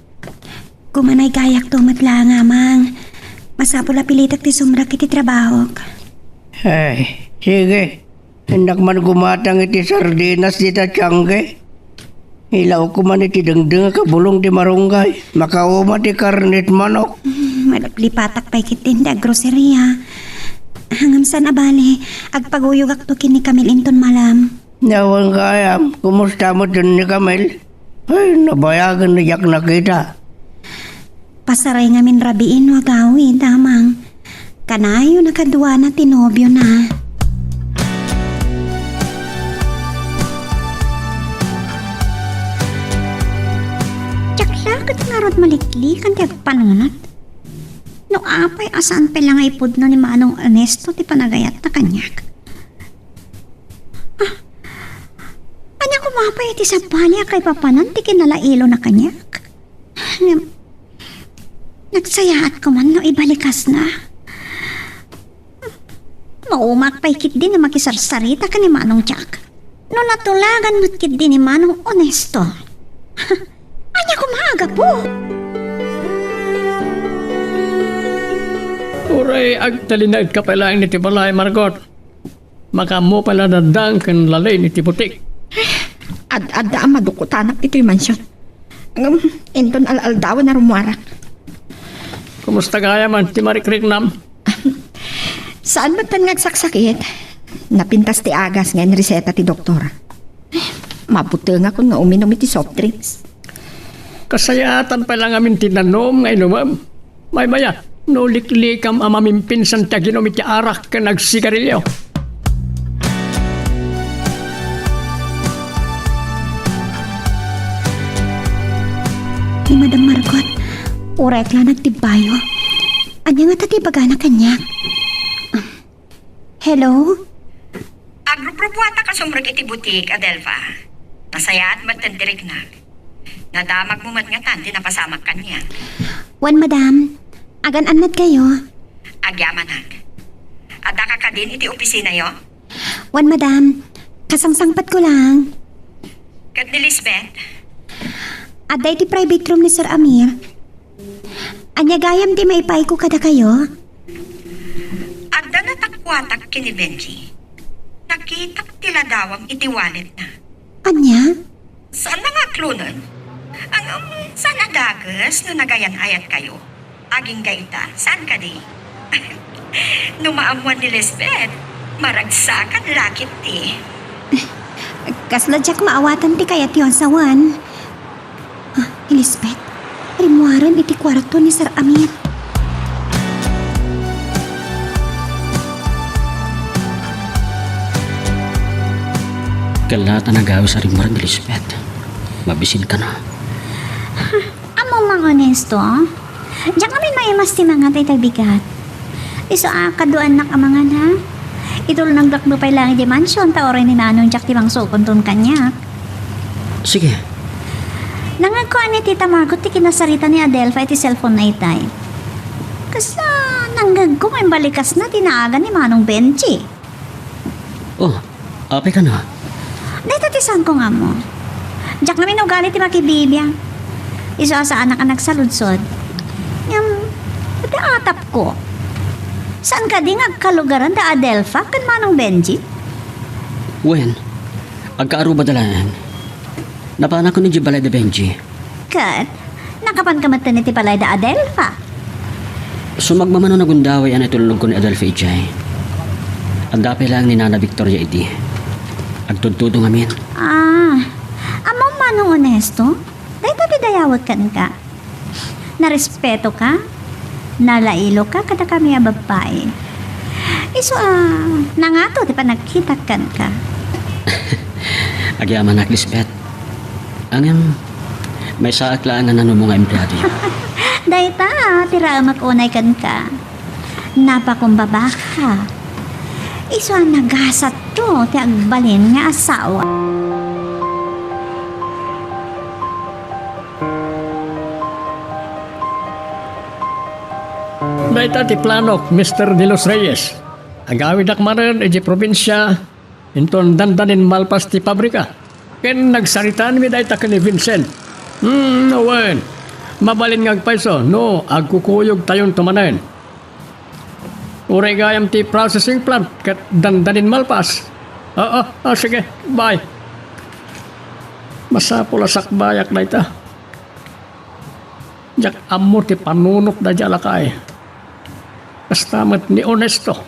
Kumanay gayak tumat lang amang. Masapula pilitak ti sumrak iti trabaho. Ay, sige. Hendak man gumatang iti sardinas di tatyangge. Ilaw ko man iti dengdeng kabulong di marunggay. Makauma ti karnit manok. Malaglipatak pa'y kitin da groceria. Hangam sa nabali, agpaguyog akto kini Camille Inton malam. Nawan kayam, kumusta mo dun ni Camille? Ay, nabayagan na yak na kita. Pasaray ngamin rabiin wagawi, damang. Kanayo nakadwa na tinobyo na. Tsaklakot narod malikli kan ti agpanunat. No apay asan pa lang ay pudno ni Manong Ernesto ti panagayat na kanyak. Anya kumapay iti sapalya kay papanan ti kinalailo na kanyak. Nagsayaat ko man no ibalikas na. Maumak pa'y kit din na makisarsarita ka ni Manong Jack. No natulagan mo't kit din ni Manong Ernesto. Anya kumaga po. Uray, agtalinaid ka pala ni Tibalay, Margot. Makamo pala dadang kan lalay ni Tibutik. Ad-ada madukutanak ito'y mansyon. Inton al-aldawan na rumuarak. Kumusta kaya man, ti marikrik nam? Saan ba tan ngagsaksakit? Napintas ti agas ngayon reseta ti doktora. Mabuti nga kung nauminom iti soft drinks. Kasayatan pa lang amin tinanom ngayon, ma'am. May maya, nuliklikam ang mamimpinsan ta ginomit ti arak ka nagsigarilyo. Ni Madam Margot, urek lang nagtibayo. Anya nga tatibaga na kanyak. Hello? Agrupropuata ka sumrag iti butik, Adelfa. Nasayaat matandirig na. Nadamag mo mat nga tanti na pasamak kanya. Wan, Madam. Agan-anad kayo. Agyamanag. Adaka ka din iti opisina yo? Wan, Madam. Kasangsangpat ko lang. Kat ni Lisbeth? Aday ti private room ni Sir Amir. Anya gayam ti maipay ko kada kayo. Agda na takwatak kini Benji. Nakita tila dawam iti wallet na. Anya? Saan na nga klunon? Ang saan adagas no nagayan ayat kayo? Aging gaita, saan ka di? Numaamuan ni Lisbeth. Maragsakan lakit ti. Kasladyak maawatan ti kayat yung sawan. Elizabeth, rimuaran iti kwarto ni Sir Amir. Kalata na gawa sa rimuran ni Lisbeth. Mabisin ka na. Among mga honesto, diyan kami maimas ti mga tay bigat. Iso kaduan nak amangan ha. Itulo nagdakdo pa'y lang di mansyon ta oray ni nanong Jack ti bang sukon ton kanyak. Sige. Nangagkuan ni Tita Margot ti kinasarita ni Adelfa iti cellphone na itay. Kasa nanggag ko may balikas na tinaagan ni Manong Benji. Oh, apay ka na. Dito ti saan ko nga mo. Jack namin ugali ti makibibya. Iso sa anak-anak sa ludsod. Yung, atap ko. Saan ka di ngagkalugaran da Adelfa kan Manong Benji? Wen, agkaaruba dalaan. Napana ko ni Jibalay de Benji. Kat, nakapan ka matan iti palay da Adelfa. Sumagmamano na gundaway ang itulog ko ni Adolfo Ijay. Ang dapi lang ni Nana Victoria iti. Agtudtudo ngamin. Among Manong Honesto, dahil tabi dayawat kan ka. Narespeto ka, nalailo ka kada kami ang babae. Iso nangato di pa nagkita kan ka. Agyaman nak Lisbeth. Angam, may saak lang nga nanong mga empleyado yun. Dahil ta, tira makunay kan ka. Napakumbaba ka. Iso nagasat to, ti agbalin nga asawa. Dahil ti plano, Mr. De Los Reyes. Agawid akmaran iti probinsya, inton dandanin malpas ti pabrika. Ken nagsaritaan mi dahil ta ni Vincent. Nawen. Mabalin nga agpaiso, no, agkukuyog tayon tumanan. Uray gayam ti processing plant, kat dandanin malpas. Sige, bye. Masapula sakbayak na ita. Jak ammo ti panunok da jalakay. Kastamat ni Honesto.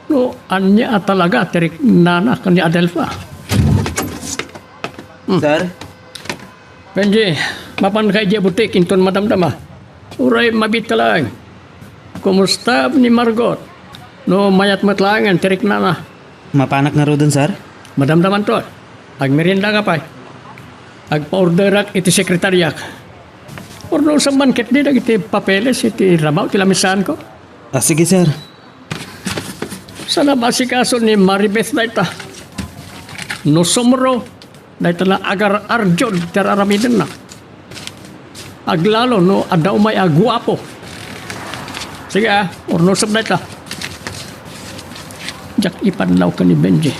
No, anya talaga tirik nana kan ni Adelfa. Sir? Benji, mapan kay di butik inton madamdama. Uray mabit ka lang. Kumusta ni Margot? No, mayat matlangan tirik nana. Mapanak na ro dun, sir? Madamdaman to. Agmerinda ka pa. Agpa-orderak iti sekretaryak. Orno sa banket di iti papeles iti ramaw kilamisan ko. Sige, sir. Sana basikaso ni Maribeth na ita. No sumro, na ita na agar arjod teraramidan na. Aglalo no ada umay agwapo. Sige orno sab na ita. Jak ipanlaw ka ni Benji.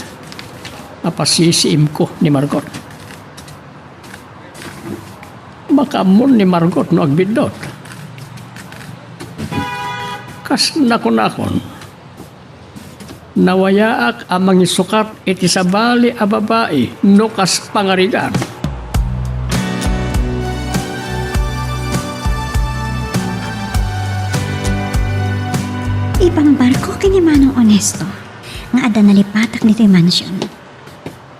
Apasisiim ko ni Margot. Makamon ni Margot no agbidot. Kas nakon nawayaak ang mangisukat iti sabali a babae no kas pangarigan. Ipambarko kini Manong Honesto nga ada nalipatak nito yung mansyon.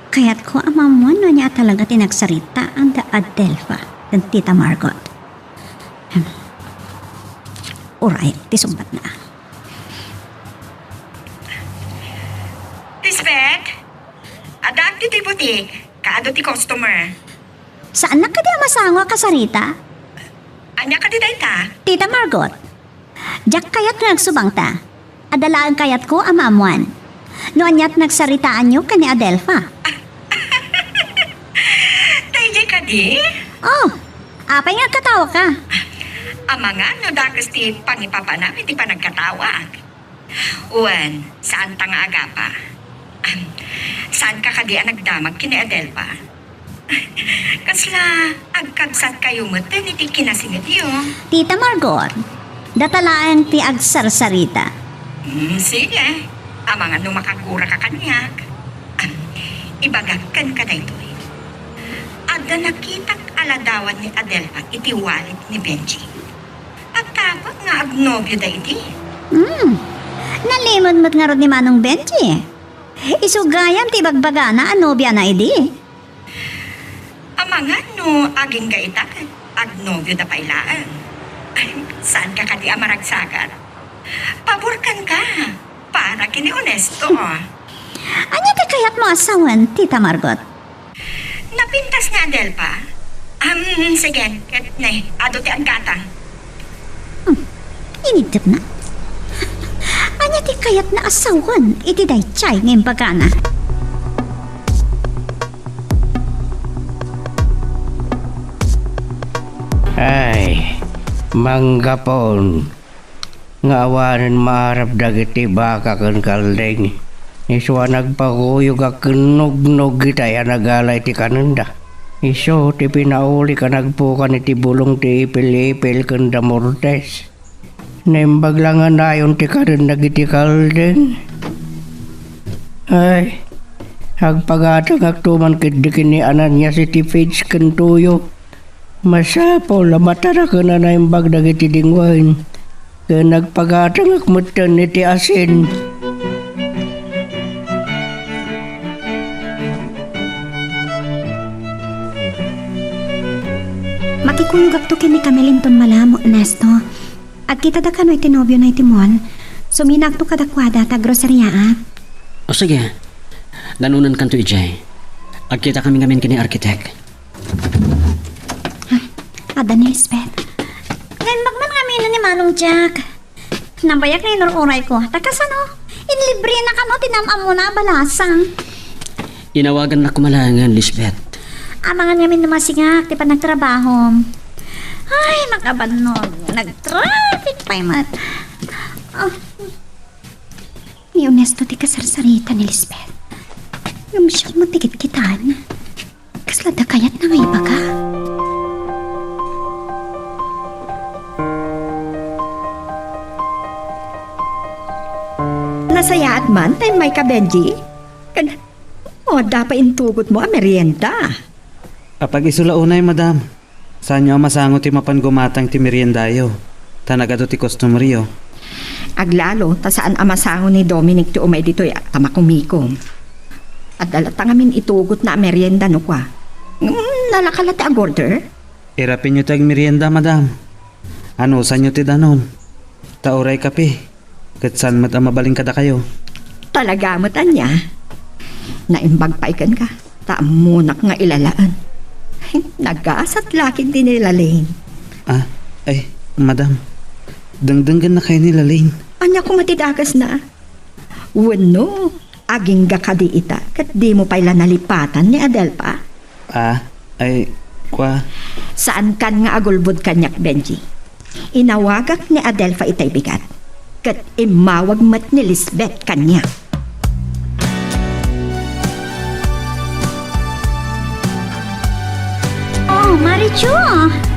Kaya't ko amamuan no niya talaga tinagsarita ang da Adelfa ng Tita Margot. Alright, tisumbat na. Lisbeth, adak ti butik, kaado ti customer. Saan na ka di masango kasarita? Anya ka di ta? Tita Margot, jak kayat na nagsubang ta. Adalaan kayat ko amamuan. No anyat nagsaritaan nyo ka ni Adelfa. Tayo ka di? Oh, apay nga katawa ka. Amanga no dakas ti pangipapa namin ti pa nagkatawa. Uwan, saan ta nga agapa? Saan ka kadi ang nagdamag kini Adelfa? Kasla, agkagsat kayo mo ten iti kinasingit yo. Tita Margot, datalaan ti agsarsarita. Sige, amanga no makagura ka kanyak. Ibagagkan ka na ito eh. Ada nakitang aladawan ni Adelfa iti wallet ni Benji. Pagtapos nga agnobyo da iti. Nalimod mo't nga ron ni Manong Benji. Isugayam ti bagbaga na anobya na idi. Amanga no aging gaita agnobyo da pailaan. Ay, saan ka kadi amaragsagan? Paborkan ka para kini Honesto. Anya ti kayat mo asawan, Tita Margot? Napintas ni Adelfa. Sige, ket ne, ado ti agkatang. Inidip na. Anya ti kayat na asawan, iti day chay ngayon bagana. Ay, manggapon. Ngawanan maharap dagiti baka kan kaldeng. Iswa nagpakuyog a kinugnog kita ya nagalay ti kananda. Iso, ti pinauli ka nagpukan iti bulong ti ipil-ipil kanda mortes. Naimbag lang nga nayon ti karin nagiti kalden. Ay, agpagatang agtuman kidikin ni Ananya si ti Fitz kantuyo. Masapo, lamatara ka na naimbag nagiti dingwain. Kaya nagpagatang akmutan ni ti asin. Makikuyog to kini Camelinton malamo, Nesto. At kita da kano itinobyo na itimon, suminak to kadakwada ta groceria. O sige, nanunan kan to ijay. Agkita kami ngamin kini arkitek. Ada ni Lisbeth. Ngayon magman kami ni Manong Jack. Nambayak na inururay ko. Takas ano, inlibre na kano, tinamam mo na balasang. Inawagan na kumalangan, Lisbeth. Amangan namin na masingak, di pa nagtrabaho. Ay, makabanog. Nag-traffic pa mat. Oh. Ni Onesto ti kasarsarita ni Lisbeth. Yung siyang matikit-kitan. Kaslada kayat na nga iba ka. Nasayaat man tayo may kabenji. O, dapat intugot mo ang merienda. Apag isulaunay, madam. Saan nyo masango ti mapan gumatang ti meriendayo? Tanagado ti customeryo. Aglalo, ta saan amasango ni Dominic ti umay dito'y tamakumikom. At dalata ngamin itugot na merienda no kwa. Nalakalat ang order? Irapin nyo tag merienda, madam. Ano, saan nyo ti danom? Tauray kape. Katsan mat ang mabaling kada kayo. Talaga mo tanya. Naimbag pa ikan ka. Taamunak nga ilalaan. Nag-aasat laking tinilaling. Ah, ay, madam. Dangdanggan na kayo nila, Lane. Anya ko matidagas na. Wano, aging gakadi ita. Kat di mo paila nalipatan ni Adelpa. Ah, ay, kwa. Saan kan nga agulbod kanyak, Benji? Inawagak ni Adelfa itay bigat. Kat imawag mat ni Lisbeth kanya. Oh, Marichu,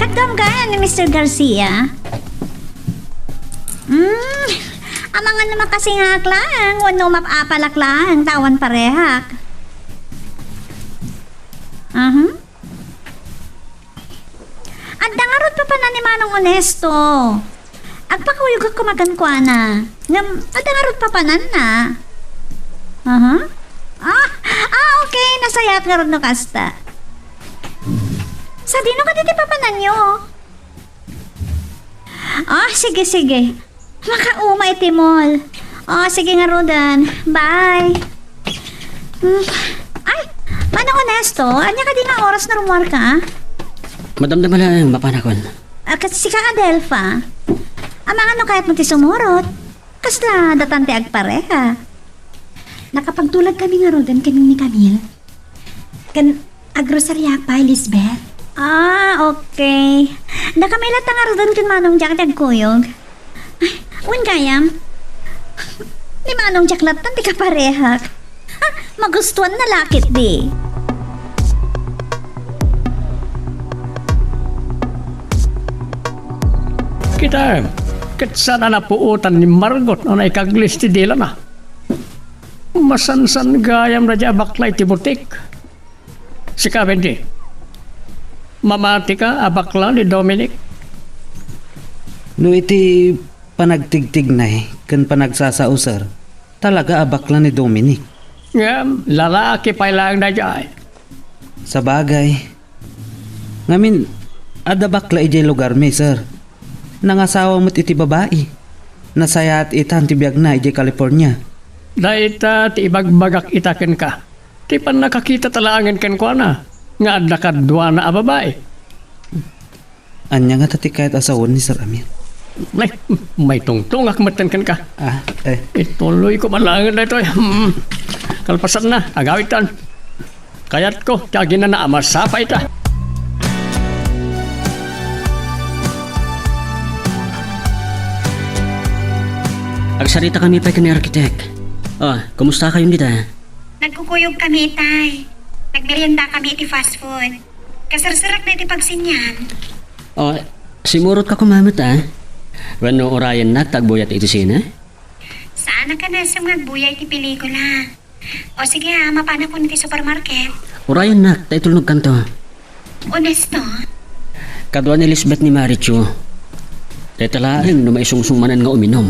kadamgayan ni Mr. Garcia. Amangan naman kasi nga lang, wano mapapalak lang, tawan parehak. At dangarot pa na ni Manong Onesto. Agpakuyog ako magankwana. Dangarot pa panan na. Okay, nasayat nga ron no kasta. Sa dino ka diti papanan nyo? Sige. Makaumay timol. Sige nga Rodan. Bye. Ay, Manong Onesto, anya ka din nga oras na rumuar ka? Madam na malang mapanakon. Kasi si ka Adelfa. Amang ano kahit mo ti sumurot. Kasla datante agpareha. Nakapagtulad kami nga Rodan kanin ni Camille. Agrosarya pa, Lisbeth. Okay. Nakamailat nga Rodan kan Manong Jack nagkuyog. Un kayam. Ni Manong Jack latan ti kaparehak. Magustuhan na lakit di. Kita, sana na puutan ni Margot na ikaglis ti dila na. Masansan gayam na dya baklay ti butik. Si Cavendish, mamati ka abakla ni Dominic. No iti panagtigtig na kan panagsasausar. Talaga abakla ni Dominic. Lalaki pa lang na dya. Sa bagay. Ngamin, ada bakla ijay lugar mi, sir. Nangasawa mo't iti babae. Nasaya at itan ti biyag na ijay California. Daita ti ibagbagak itaken ka. Ti pan nakakita talaangan ken ko na. Nga adda kadwa na a babae. Anya nga tati kahit asawon ni Sir Amir. May tungtong akmatan ken ka. Ituloy ko malangan na ito. Kalpasan na, agawitan. Kayat ko, tiyagin na amasapa ita. Agsarita kami pa ni arkitek. Kumusta kayong dita? Nagkukuyog kami, tay. Nagmerienda kami iti fast food. Kasarsarak na iti pagsinyan. O, simurot ka kumamit Wano orayan na tagbuyat iti sina? Saan ka na sa mga buya iti pelikula? O sige mapana ko niti supermarket. Orayan na, tayo tulnog kanto. Honesto? Kadwa ni Lisbeth ni Marichu. Tayo talaang no maisungsungmanan nga uminom.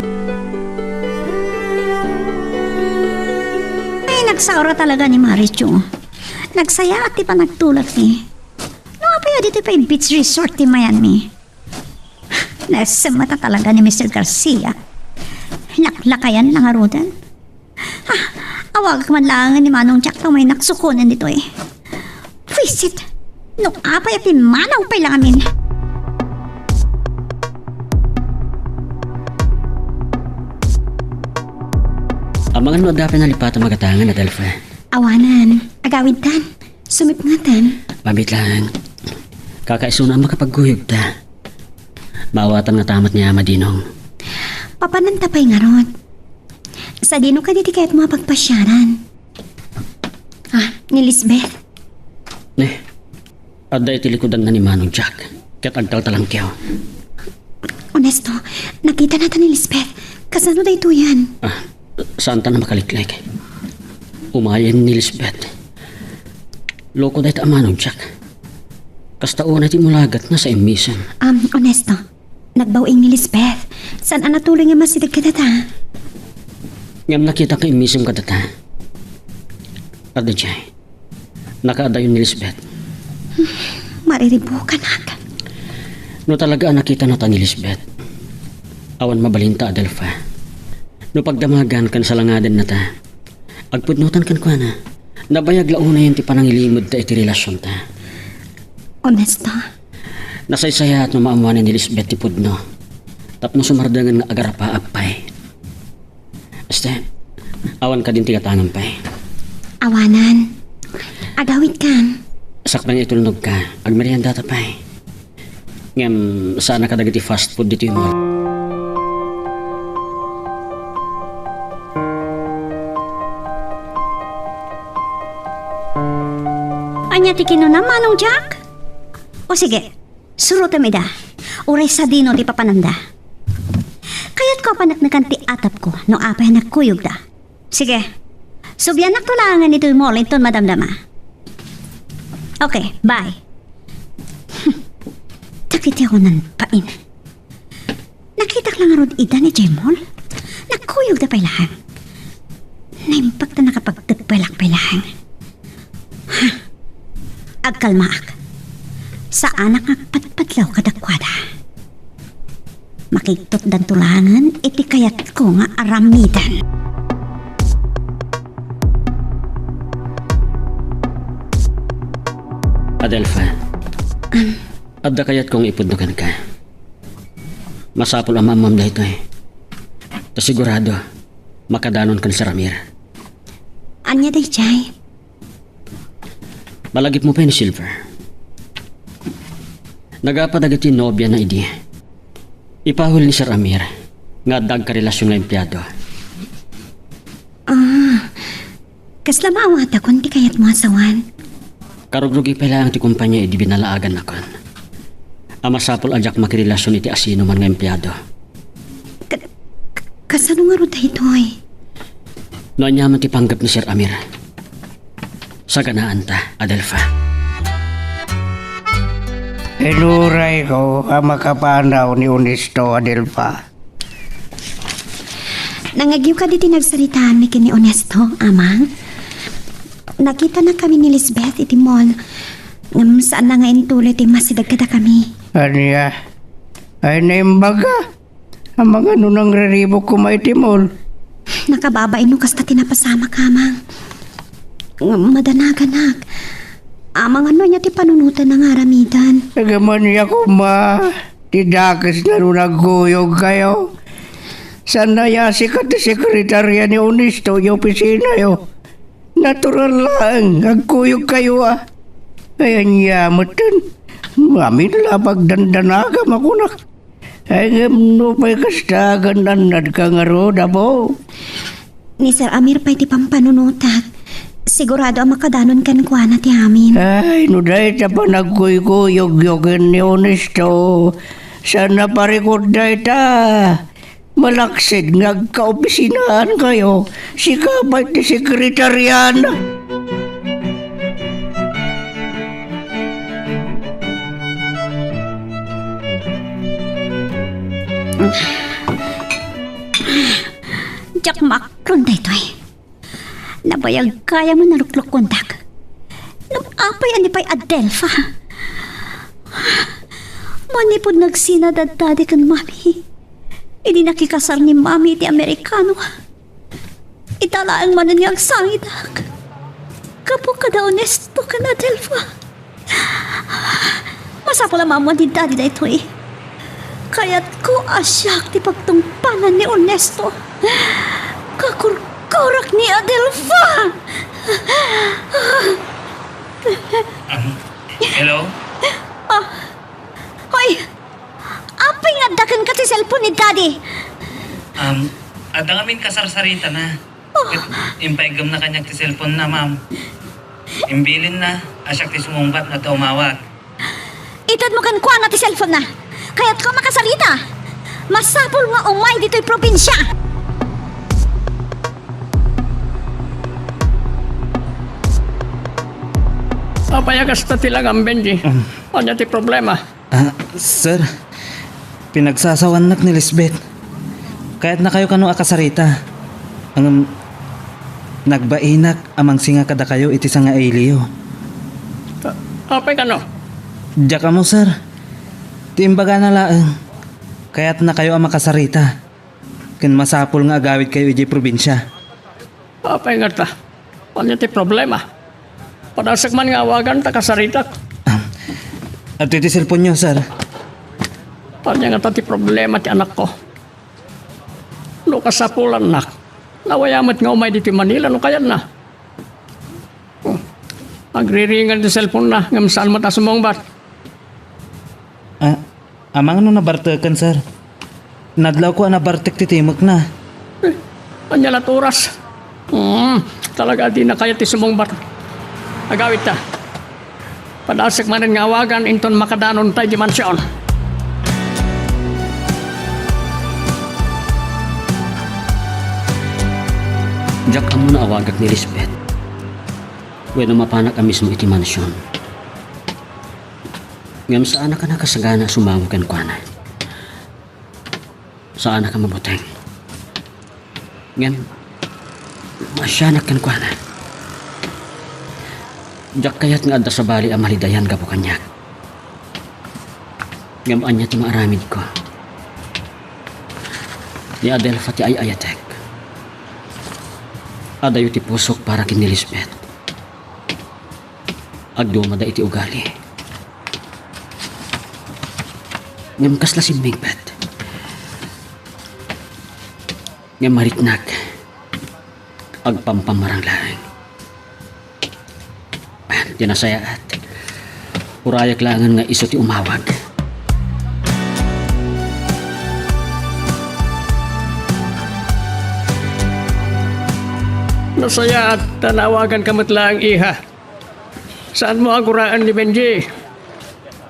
Ay, nagsaura talaga ni Marichu. Nagsaya at di pa nagtulak ni. Payo dito pa yung beach resort di Miami. Nasa mata talaga ni Mr. Garcia. Laklakayan lang arudan. Awag man lang ni Manong Jack na may naksukunan dito eh. Visit. Nung apay at manaw pa lang amin. Ang mga nuadapin na lipatan magatangan, Adelfa. Awanan. Agawid tan. Sumip nga tan. Pamit lang. Kakaisuna makapagkuyog ta. Mawatan nga tamat niya Madinong. Papananta pa'y nga ron. Sa dino ka diti kaya't mga pagpasyaran. Ni Lisbeth. Adda itilikodan na ni Manong Jack. Kaya't agtal talang kiyaw. Honesto, nakita natin ni Lisbeth. Kasano da ito yan? Saan ta na makaliklik? Umayan ni Lisbeth. Loko dahit ang Manong Jack. Kasta una ti mulagat na sa imisan. Honesto, nagbawing ni Lisbeth. Saan ang natuloy nga masidag ka data? Ngam nakita ka imisan ka data. Adda jay. Nakaadayon ni Lisbeth. Mariribukan agad. No talaga nakita na ta ni Lisbeth. Awan mabalinta Adelfa. No pagdamagan kan sa langadan na ta. Agpudnutan kan kwa na. Nabayag launa yun ti panangilimod ta iti relasyon ta. Honesto? Nasaysaya at mamaamuanan ni Lisbeth ti pudno. Tapno sumardangan nga agarapa apay. Este, awan ka din ti katangan pay. Awanan. Agawid kan. Sakpan itulnog ka, agmerienda ta pay. Ngam, saan nakadagiti fast food dito yung mga... Anya ti kinuna Manong Jack? O sige, surutan mi da. Uray sa dino ti papananda. Kaya't ko panaknakan ti atap ko no apay nagkuyog da. Sige, subyan naktulangan ito yung molinton madamdama. Okay, bye. Takiti ako ng pain. Nakita lang nga ida ni Jemol. Nagkuyog da pailahan. Naimpag na nakapagtagpalak pailahan. Agkalmaak. Sa anak nga patpatlaw kadakwada. Makiktot dan tulangan, iti kayat ko nga aramidan. Adelfa, adda kayat kong ipudnukan ka. Masapol ang mamam dahito Ta sigurado, makadanon kan sa Ramir. Anya day chay? Malagip mo pa ni Silver. Nagapadagati nobya na idi. Ipahul ni Sir Amir nga dag karelasyon nga empleyado. Kasla maawat akong di kayat mo asawan. Karugrugi pala ang ti kumpanya idi binalaagan nakon. Amasapol ajak makirelasyon iti asino man nga empleyado. Kasano nga rin ito ay? Noon yaman ti panggap ni Sir Amir. Sa ganaan ta, Adelfa. Inuray ko ang makapanaw ni Honesto Adelfa. Nangagiw ka di nagsaritaan ni kini Honesto, amang? Nakita na kami ni Lisbeth iti mall. Ngam saan na nga intuloy ti masidag kada kami. Anya, ay naimbaga. Ang mga nunang raribok kumaitimol. Nakababay no kasta tinapasama ka, amang. Madanaganag. Amang ano niya ti panunutan ng aramidan. Nagaman niya ko tidakas na nung nagguyog kayo. Sana yasi ka ti sekretarya ni Honesto yung opisina yo. Natural lang, nagguyog kayo Ayan yamatan. Mamin labag dandanaga makunak. Ay no pa'y kastagan nanad ka nga ro, dabo. Ni Sir Amir pa'y ti pampanunutat. sigurado ang makadanon kan kuana ti amin. Ay, no dahil ta pa nagkuyog-yogan ni Honesto. Sana parikod dahil ta. Malaksid nga kaopisinahan kayo. Si kapag ti sekretaryan. Jack Macron da ito eh. Nabayag kaya mo naruklok kontak. Napapay anipay Adelpha. Manipod nagsinadad dadi kan mami. Hindi nakikasar ni mami ti Amerikano. Italaan man niyang sangidak. Kapo ka da honesto ka na Adelpha. Masapo lang mamuan din dadi da ito eh. Kaya't ko asyak ti pagtungpanan ni Honesto. Kakurkurak ni Adelpha. Hello? Hoy! Apay nga dakan ka ti cellphone ni Daddy. Ada ngamin kasarsarita na. Impaigam na kanyang ti cellphone na, ma'am. Imbilin na, asyak ti sumungbat na tumawag. Itad mo kan kuha na ti cellphone na. Kaya't ka makasalita. Masapol nga umay dito'y probinsya. Papayagas na tilang ang Benji. Ano ti problema? Sir, pinagsasawanak ni Lisbeth. Kaya't na kayo kano akasarita. Ang nagbainak amang singa kada kayo iti sa nga Elio. Apay ka no? Diyak mo, sir. Timbaga na laang. Kaya't na kayo ang makasarita. Kin masapol nga agawid kayo iti probinsya. Apay nga ta. Ano ti problema? Padasak man nga awagan ta kasaritak. At iti cellphone nyo, sir. Ano nga ta ti problema ti anak ko? No kasapulan nak. Nawayamat nga umay dito Manila no kaya na. Agriringan ti cellphone na. Ngamsaan mo ta sumong bat. Amang ano nabartekan, sir? Nadlaw ko nabartek ti timok na. Anya laturas. Talaga di na kaya ti sumong bat. Agawit ta. Padasik manin nga awagan inton makadanon tayo di mansyon. Jack amo na awagag ni Lisbeth. Bueno mapanak ang mismo iti mansyon. Ngam saan ka nakasagana sumawag kan kuana. Saan ka mabuteng. Ngam masyanak kan kuana. Jack kayat nga adda sa bali ang malidayan ka po kanyak. Ngam anya ti maaramid ko. Ni Adelpha ti ayatek. Adayo ti pusok para kin ni Lisbeth. Agdumada iti ugali. Ngam kasla si Migbet. Ngam maritnak. Agpampamarang lang. Tinasayaat. Urayak langan nga iso ti umawag. Nasaya at tanawagan kamot lang iha. Saan mo aguraan ni Benji?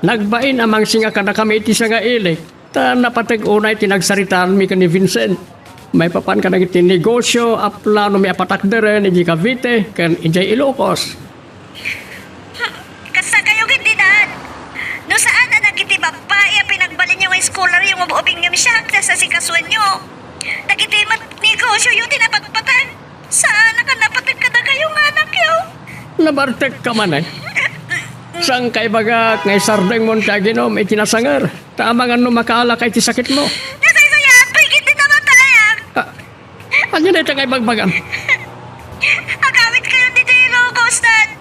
Nagbain amang singa ka na kami iti sa nga ilik. Ta napatag unay tinagsaritaan mi ka ni Vincent. May papan ka na iti negosyo, aplano mi apatakderen, iji Cavite, kan ijay Ilocos. Kasa kayo gitinan. No saan na nagiti babae pinagbalin nyo ang scholar yung ubing yung siya sa sikaswan nyo. Nagiti negosyo yung tinapagpatan. Saan na ka napatag ka na kayong anak yun? Nabartek ka man eh. Sang kay bagat ngay sardeng mon taginom itinasangar. Tamangan no makaala kay ti sakit mo. Nasaysayaan pa ikiti na matayang. Ano na ito kay bagbagam? Agawit kayo dito yung logostan.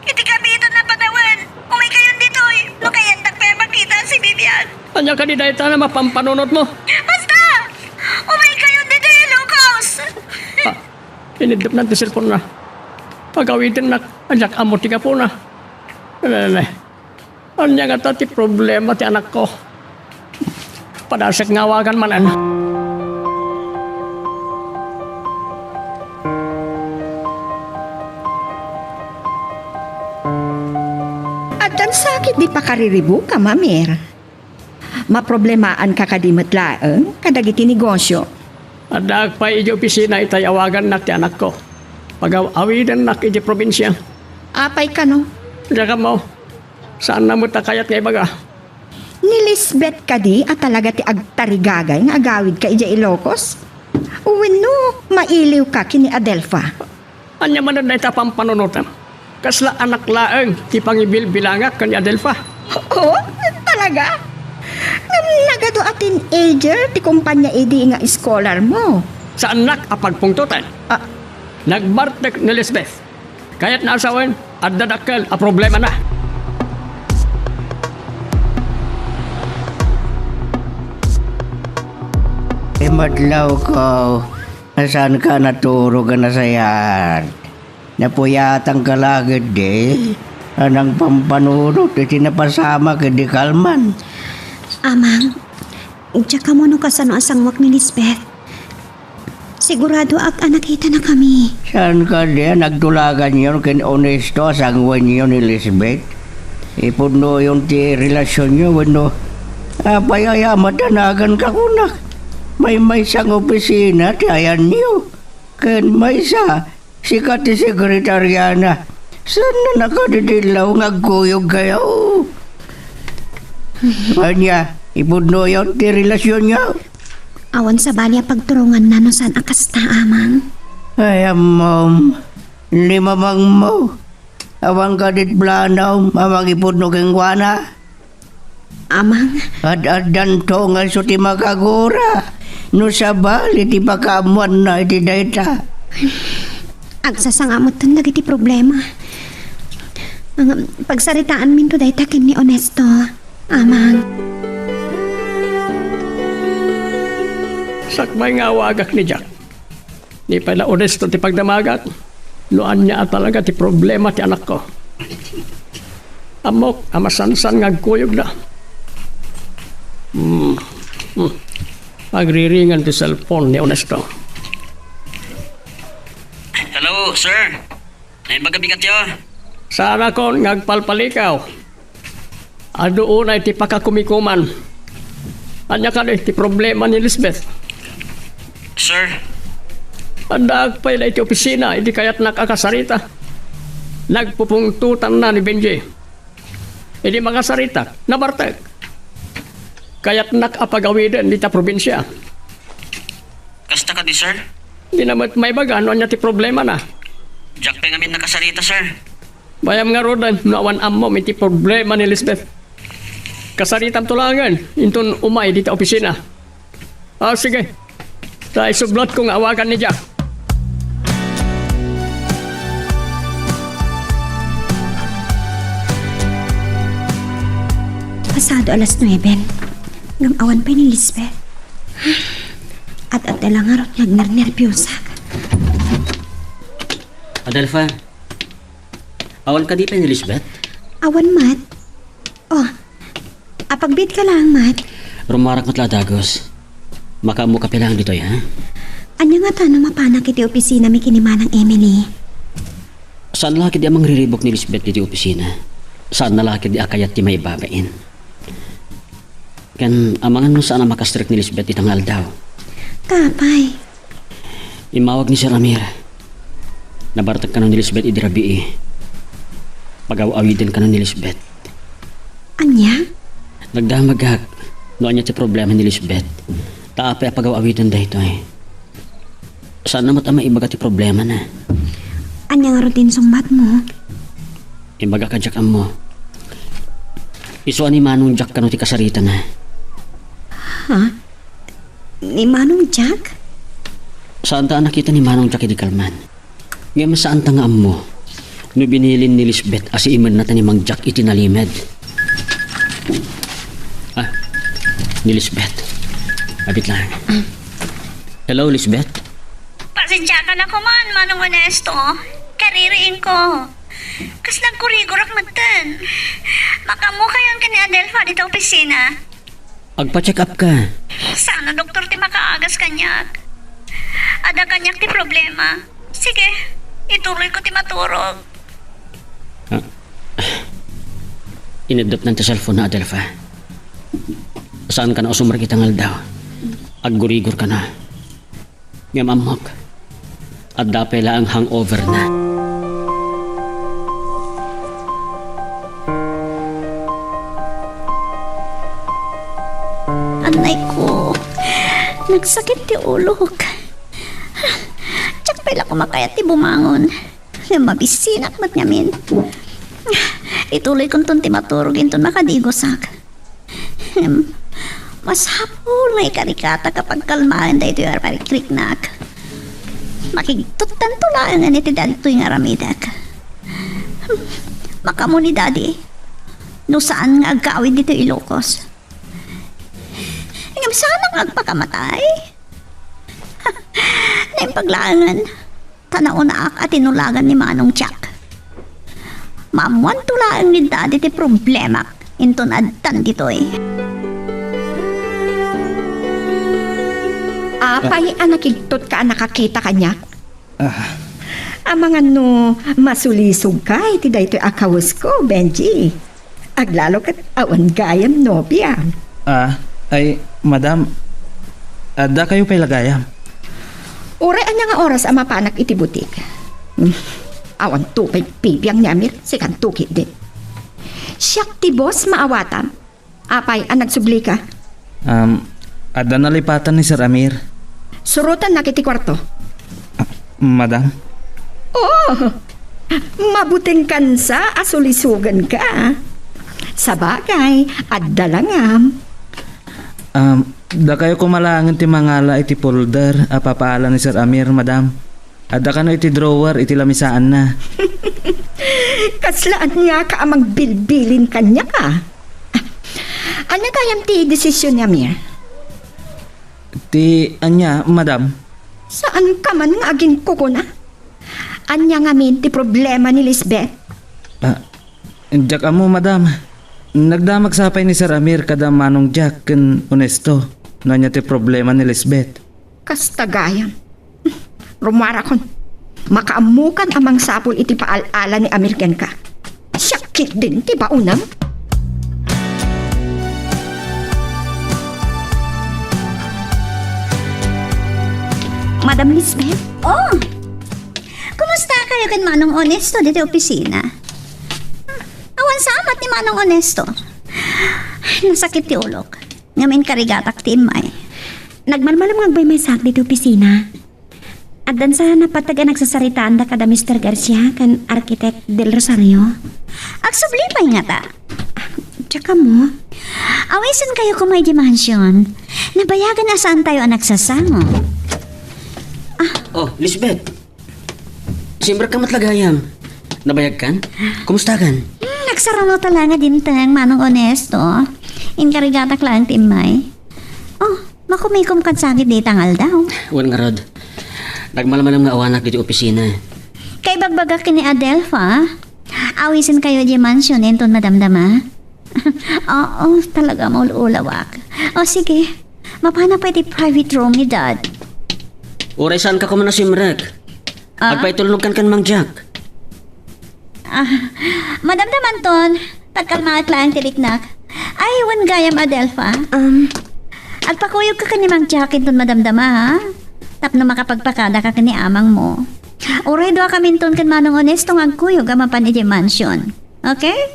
Iti kami ito na panawan. Umay kayo dito eh. No kaya nagpaya makita si Vivian. Ano ka di dahil na mapampanunot mo? Basta! Umay kayo dito yung logos. Inidip na ti cellphone na. Pagawitin na. Anyak amot ka po na. Lele. Anya nga ta ti problema ti anak ko. Padasek ngawagan manan. At ang sakit di pa kariribu ka, Mamir. Maproblemaan ka kadimot laeng, kadagiti negosyo. Adak pa iti opisina itay awagan na ti anak ko. Pag-awidan na iti probinsya. Apay ka no? Diyan mo, saan na mo takayat nga ibaga? Ni Lisbeth ka di at talaga ti agtarigagay nga agawid ka ija Ilocos? Uwino, mailiw ka kini Adelfa. Anya man na itapang panunutan. Kasla anak laeng, ti pangibil-bilangak kan ni Adelfa. Oo, talaga? Nagado a teenager, ti kumpanya idi nga scholar mo. Sa anak apagpungtutan. Ah, Nagbartek ni Lisbeth. Kaya't naasawan, at dadakkel a problema na. Madlaw ko. Nasaan ka naturo ka na sayan? Napuyatang kalagad Anang pampanunod, iti napasama ka di kalman. Amang, tsaka mo no kasano asang wak ni Lisbeth. Sigurado nakita na kami. Saan ka nagtulagan yun kin honesto asangwan yun ni Elizabeth? Ipuno yung ti relasyon nyo, wano. Payaya matanagan ka kunak. May isang opisina, ti ayan niyo. Ken may isa, sikat ti sekretaryana. Saan na nakadidilaw nga guyog kayo? Kanya, ipuno yung ti relasyon nyo. Awan sa bali pagturungan na no saan akas na, Amang. Ay, mom, lima mang mo. Awang kadit blanaw, amang ipuno keng wana. Amang, Ad-adan to nga so ti makagura. No sabali ti pakamuan na iti dayta. agsasangamot tan dagiti problema. Ang pagsaritaan min to dayta ken ni Honesto, Amang. Sakbay nga awagak ni Jack. Di pala Honesto ti pagdamagat. Noan niya talaga ti problema ti anak ko. Amok, amasansan ngagkuyog na. Agriringan ti cellphone ni Honesto. Hello, sir. Ay magabigat yo. Sana kon ngagpalpalikaw. Ado unay ti pakakumikuman. Anya ka ti problema ni Lisbeth. Sir, Andaag pa iti opisina, hindi kaya't nakakasarita. Nagpupungtutan na ni Benji. Hindi makasarita, nabartag. Kaya't nakapagawidan dita probinsya. kasta ka di, sir? Hindi naman may baga, ano niya ti problema na. Jack pa ngamin nakasarita, sir. Bayam nga rodan, naawan ammo, may ti problema ni Lisbeth. Kasaritam tulangan, intun umay dita opisina. Sige. Dahil sublot kong awagan ni Jack. Pasado alas 9. Ngamawan pa ni Lisbeth. At lang nga ron nagnernerpyosa. Adelfa, awan ka di pa ni Lisbeth? Awan, Mat. Apagbit ka lang, Mat. Rumarak matla dagos. Makamu ka pilang dito, ha? Anya nga tanong mapanak iti opisina mi kinimanang Emily. Saan laki di amang riribok ni Lisbeth dito opisina? Saan na laki di akayat ti may babain? Kan amangan mo saan na makastrik ni Lisbeth itang aldaw. Kapay. Imawag ni si Ramir. Nabartag ka nun ni Lisbeth idirabi Pag-awawidin ka nun ni Lisbeth. Anya? Nagdamagag. Noon niya ti problema ni Lisbeth. Taapay pag-awawidan dahito Saan na matama ibaga ti problema na? Anya nga rutin sumbat mo? Imbaga ka Jack mo. Isuan ni Manong Jack ka no ti kasarita na. Ha? Ni Manong Jack? Saan ta nakita ni Manong Jack di kalman? Ngayon saan ta nga mo? No binilin ni Lisbeth asi iman na ta ni Mang Jack itinalimed. Ni Lisbeth. Abit lang. Hello, Lisbeth? Pasensya ka na ko man, Manong Honesto. Kaririin ko. Kaslang kurigurak magtan. Makamu kayon ka ni Adelfa dito opisina. Agpa-check up ka. Sana doktor ti makaagas kanyak. Ada kanyak ti problema. Sige, ituloy ko ti maturog. Inidot ng cellphone na Adelfa. Saan ka na usumar kitang daw? Aggurigor ka na. Ngam amok. At dapela ang hangover na. Anay ko, nagsakit ti ulok. Tsak pala kumakayat ti bumangon. Mabisinak mat ngamin. Ituloy kong ton ti maturugin ton makadigosak. Mas hapon may karikata kapag kalmaan da ito yung parikriknak. Makigtutan tulaan nga niti daddy ito yung aramidak. Makamo ni daddy, no saan nga agkawid dito Ilocos. Ngam sana nga agpakamatay. Na yung paglangan, tanaw na ak at tinulagan ni Manong Jack. Mamuan tulaan ni daddy ti problema inton adtan ditoy. Apay nakigtot ka nakakita kanya. Amangan no masulisog ka iti daytoy akawos ko, Benji. Aglalo kat awan gayam nobya. Ay, madam, ada kayo pa'y lagayam. Uray anya nga oras ang mapanak iti butik. Awan tupay pibiyang ni Amir, sikan tukit din. Siyak ti boss maawatam. Apay ang nagsubli ka. Ada nalipatan ni Sir Amir. Surutan na kiti kwarto. Madam? Oh, mabuting kansa asulisugan ka. Sa bagay, adda langam. Da kayo kumalangan ti mangala iti folder papaala ni Sir Amir, madam. Ada ka no iti drawer iti lamisaan na. Kaslaan nga ka amang bilbilin kanya ka. Ano kayam ti desisyon ni Amir? Ti anya, madam? Saan ka man nga aging kuko na? Anya nga min ti problema ni Lisbeth? Jack amo, madam. Nagdamag sapay ni Sir Amir kada Manong Jack ken honesto. Nanya ti problema ni Lisbeth. Kastagayan. Rumara kon. Makaamukan amang sapol iti paalala ni Amir ken ka. Syakit din ti baunam. Madam Lisbeth? Oh! Kumusta kayo kan Manong Honesto dito opisina? Awan samat ni Manong Honesto. Nasakit ti ulok. Ngamin karigatak ti imay. Nagmalmalam nga may sak dito opisina. At dan sa napataga nagsasaritaan da kada Mr. Garcia kan Architect Del Rosario. Agsubli pa nga ta. Tsaka mo, Awisan kayo kumay di mansyon. Nabayagan na saan tayo ang nagsasango. Oh, Lisbeth. Simber ka matlagayam. Nabayag kan? Kumusta kan? Nagsarano talaga din tang Manong Honesto. Inkarigatak lang timay. Oh, makumikom kan sakit di tangal daw. Wan nga rod. Nagmalamalam nga awanak dito opisina. Kay bagbagak ni Adelfa. Awisin kayo di mansyon enton madamdama. Oo, talaga mo ulawak. O sige, mapana pwede private room ni Dad. Uray saan ka kumana simrek? Agpaitulog kan Mang Jack. Madamdaman ton, tagkalmangat lang tiliknak. Ay, wan gayam Adelfa. Agpakuyog ka ni Mang Jack ton madamdama ha? Tapno makapagpakada ka ni amang mo. Uray doa kami ton kan Manong Honestong agkuyog ang mapanidi mansion. Okay?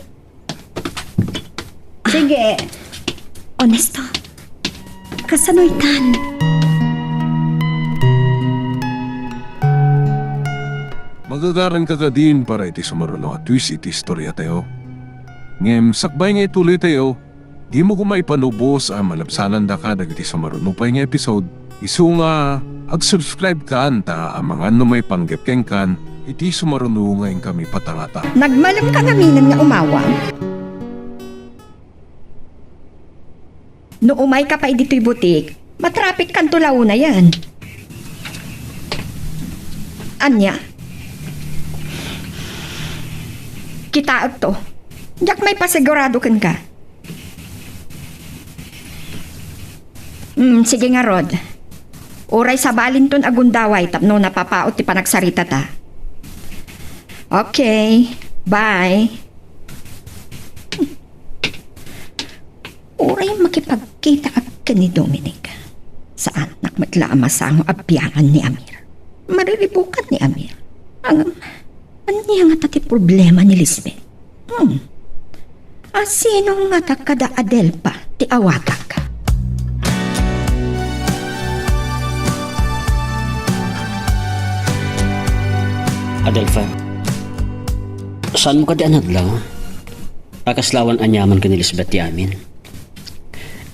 Sige. Honesto, kasanoy kan. Magagaran ka ka din para iti sumarunong at twist iti istorya tayo. Ngem, sakbay nga ituloy tayo, di mo kumaipanubos ang malabsanan da ka dagiti sumarunong pa nga episode. Isu nga, ag-subscribe ka anta ang mga may panggepkeng kan, iti sumarunong nga kami patangata. Nagmalam ka ngaminan nga umawang. No umay ka pa dito'y butik, matrapik kan tulaw na yan. Anya? Kitaag to. Diyak may pasigurado kan ka. Sige nga Rod. Oray sa balinton agundaway tapno napapaot ti panagsarita ta. Okay, bye. Uray makipagkita ka ni Dominic. Saan nakmatla masang abyangan ni Amir. Mariribukan ni Amir. Ang niya nga tati problema ni Lisbeth. Sino nga kada Adelpa ti awatak ka? Adelfa, saan mo ka di anadlaw? Akaslawan anyaman ka ni Lisbeth ti amin.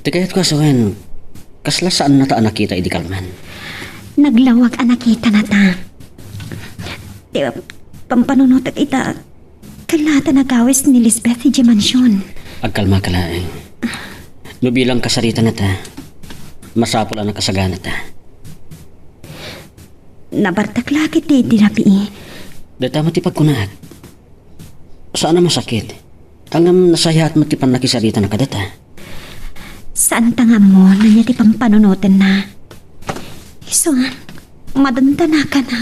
Di kaya't ko asawen, kasla saan na ta nakita idi kalman? Naglawag anak kita na ta. Di ba, pampanunot at ita, kalata na gawis ni Lisbeth si Mansyon. Agkalma ka laeng. No bilang kasarita na ta, masapol ang kasagana ta. Nabartaklakit di tirapi. Data mo ti pagkunaat. Saan na masakit? Tangam nasayahat mo ti panakisarita na kadata. Saan tanga mo na niya ti pampanunutin na? Iso, madanta na ka na.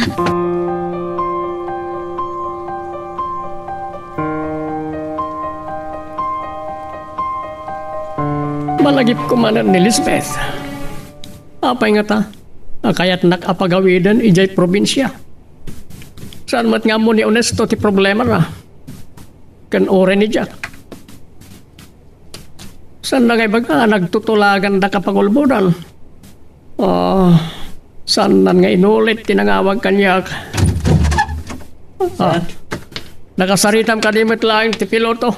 Malagip ko man ni Lisbeth. Apay nga ta, kaya't nakapagawidan ijay probinsya. Saan mat nga mo ni Honesto ti problema na? Kan ore ni Jack. Saan na kay baga nagtutulagan da kapagulbudan? Saan na nga inulit tinangawag kanyak? Nakasaritam kadimit lang ti piloto.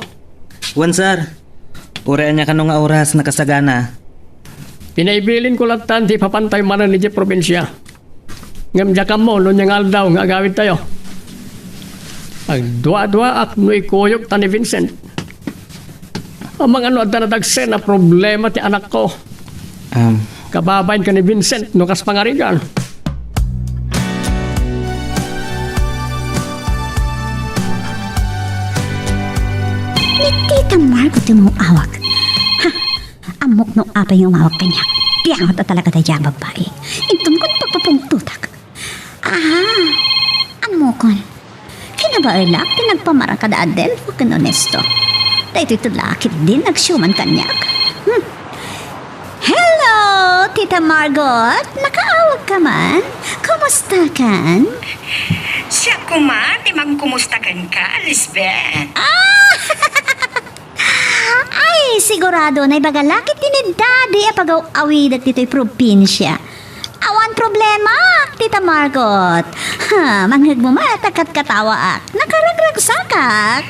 Wan, sir. Urean niya kanong nga oras nakasagana. Pinaibilin ko lang tan ti papantay manan ni probinsya. Ngam jakam mo no niyang aldaw nga agawid tayo. Ang dua-dua at no ikuyok ta ni Vincent. Ang mga ano at nadagsen na problema ti anak ko. Kababain ka ni Vincent no kas pangarigan. Ni Tita Margo ti mong awag. Ha, amok no apay yung umawag kanya. Piyangot na talaga tayo babae. Intun kon pagpapungtutak. Amokon. Kinabailak, pinagpamarang ka da Adel, huwag ka honesto. Dahil ito lakit din, nagsyuman kanyak. Hello, Tita Margot. Nakaawag ka man? Kumusta kan? Siya kuman, timang kumustakan ka, Lisbeth. Ay, sigurado na ibagalakit din ni Daddy apag-awid at dito'y probinsya. Awan problema, Tita Margot. Manghag mo matakat katawa ak. Nakaragragsakak.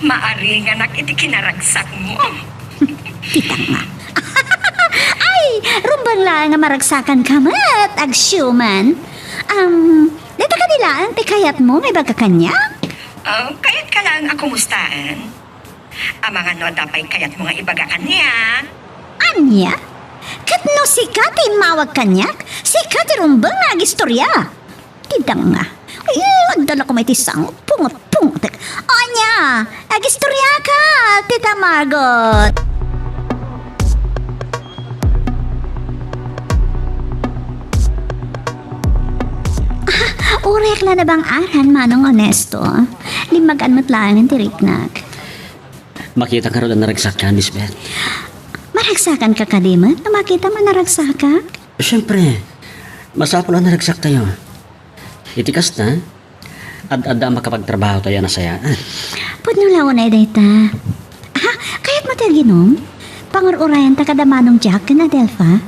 Maari nga nak iti kinaragsak mo. Tita nga. Ay, rumbang lang nga maragsakan ka mat, agsyuman. Dito ka nila ang tikayat mo, may baga kanya? Kayat ka lang akumustaan. Ang mga no, dapay kayat mo nga ibaga kanya. Anya? Katno si Kati mawag kanyak? Si Kati rumbang nga agistorya. Tidang nga. Ay, agdala ko may tisang. Pungot. Anya, agistorya ka, Tita Margot. Urek na na bang aran, manong honesto? Limagan mo't lang ang tiriknak. Makita ka rin na naragsakan, Lisbeth. Maragsakan ka kadimat? Na makita mo naragsakak? Siyempre, masapol ang naragsak tayo. Itikas na, ad-ada makapagtrabaho tayo na sayaan. Pudnulaw na dayta. Kaya't mo tayo ginom? Pangururayan ta kadamanong Jack kan Adelfa?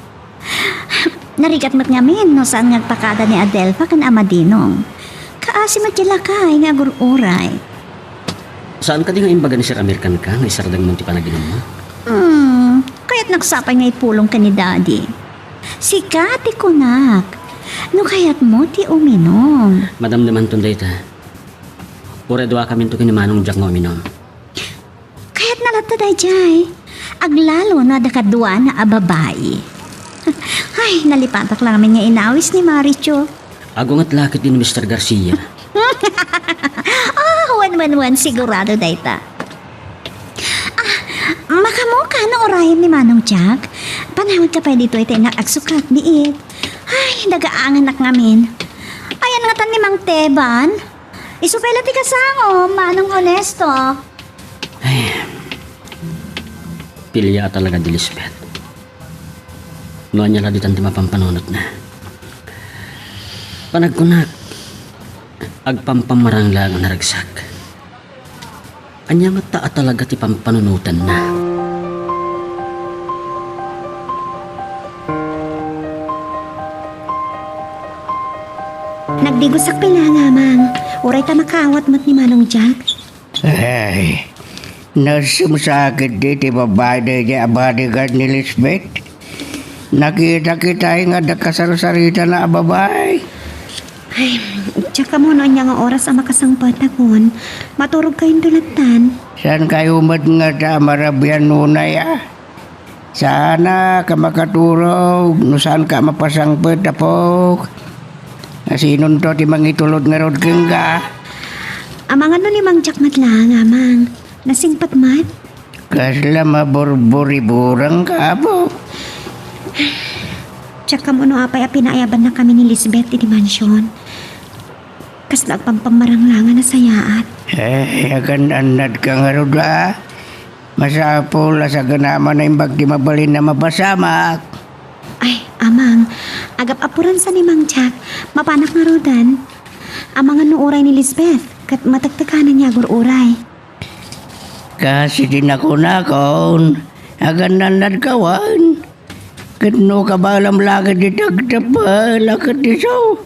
Narigat mo't ngamin no saan ngagpakada ni Adelfa kan Amadinong. Kaasi matilakay nga gururay. Saan ka di nga imbaga ni Sir American ka? Nga isardang mo ti panaginom mo? Kaya't nagsapay nga ipulong ka ni Daddy. Si Kati kunak. No kaya't mo ti uminom. Madam naman tunday ta. Ure dua kami to kinimanong Jack nga uminom. Kaya't nalata jay. Aglalo na dakadwa na ababay. Ay, nalipatak lang namin nga inawis ni Maricho. Agong at lakit din ni Mr. Garcia. Wan sigurado dayta. Makamukha na orayan ni Manong Jack. Panahon ka pa dito ito nga agsukat diit. Ay, nagaangan nak ngamin. Ayan nga tan ni Mang Teban. Isupela ti kasango, Manong Honesto. Ay, pilya talaga di Lisbeth. Noon niya laditan ti mapampanunot na. Panagkunak, agpampamarang lang ang naragsak. Anya nga taa talaga ti pampanunutan na. Nagdigusak pila nga, mang. Uray ta makawat mo't ni Manong Jack. Ay, nasumasakit dito babae na niya bodyguard ni Lisbeth. Nakita kita nga nakasarusarita na babae. Ay, tsaka mo noon niya nga oras ang makasangpat akon. Maturog kayong tulatan. Saan kayo mat nga ta marabian nunay ah? Sana ka makaturog, no saan ka mapasangpet tapok. Asinon to ti mangitulod nga rod keng ka. Amang ano ni Mang Jack matlang, amang. Nasingpat mat. Kasla maburburiburang ka po. Tsaka mo no apay a pinaayaban na kami ni Lisbeth iti mansyon. Kasla pampamaranglangan na sayaat. Akan anad ka nga rod ah. Masapol sa ganaman na imbag di mabalin na mapasamak. Ay, amang. Agap apuran sa ni Mang Jack. Mapanak nga rodan. Amang ano uray ni Lisbeth. Kat matagtakanan niya uray. Kasi din ako nakon. Agan nanad kawan. Kano ka ba alam lagi di tagtapa. Lakat di so.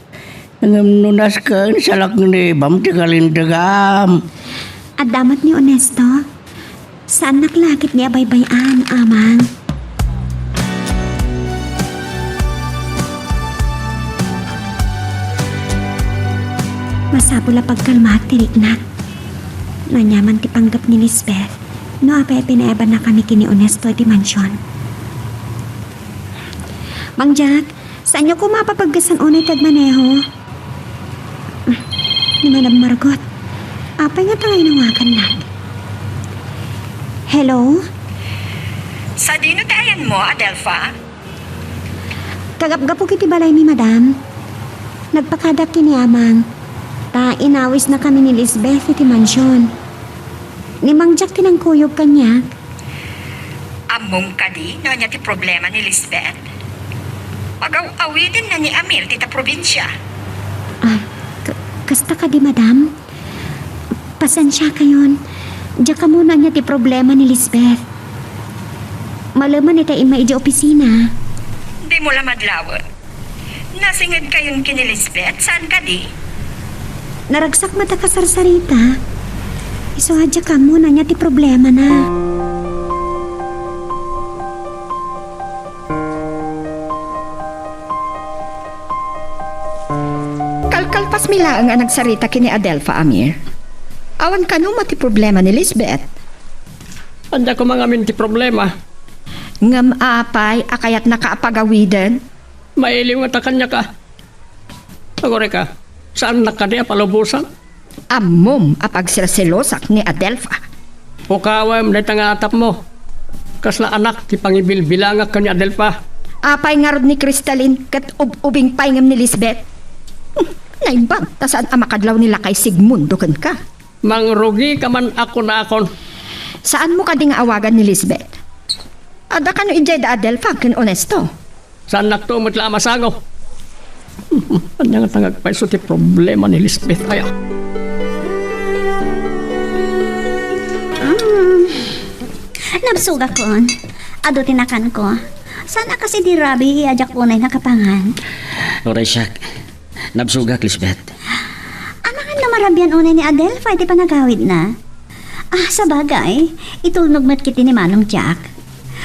Nunas ka salak ni bam ti kalindagam. At damat ni Onesto. Saan naklakit niya baybayan, amang? Masapula pagkalma at tiriknak. Nanyaman ti panggap ni Lisbeth. No apay pinaeban na kami kini Onesto ti mansyon. Mang Jack, saan niyo ko mapapaggasan unay tagmaneho? Ni Madam Margot. Apay nga tangay nawakan lang. Hello? Sa dino tayan mo, Adelpha? Kagapgapo kiti balay mi madam. Nagpakadak kini amang. Ta inawis na kami ni Lisbeth iti mansyon. Ni Mang Jack tinangkuyog kanya. Among kadi, no niya ti problema ni Lisbeth. Pag-awitin na ni Amir tita probinsya. Kasta ka di madam. Pasensya kayon. Diya ka muna niya ti problema ni Lisbeth. Malaman ita ima iti opisina. Di mo lamadlawon. Nasingad kayon kini Lisbeth, saan ka di? Naragsak mata ka sarsarita. Isuhadya ka muna niya ti problema na. Kalkalpas mila nga nagsarita kini Adelpha, Amir. Awan ka no mati problema ni Lisbeth. Anda ko mga minti problema. Ngam apay, akayat nakaapagawidan. Mailiw nga ta kanya ka. Agore ka, saan na kanya palubusan? Amom apagsilaselosak ni Adelpha. Ukawam na tangatap mo. Kasla anak ti pangibilbilangak ka ni Adelpha. Apay nga rod ni Crystalline kat ubing paingam ni Lisbeth. Naimbang, tasaan amakadlaw nila kay Sigmundo kan ka. Mangrugi ka man ako na akon. Saan mo ka ding awagan ni Lisbeth? Ada ka no ijay da Adelpha kin Onesto. Saan naktumot la masango? Anya nga tangag pa iso ti problema ni Lisbeth kaya. Nabsuga kon. Ado tinakan ko. Sana kasi di rabi iajak unay nakapangan. Oray siyak. Nabsugak, Lisbeth. Amangan na marabian unay ni Adelpha, di pa nagawid na. Sa bagay, itulnog mat kiti ni Manong Jack.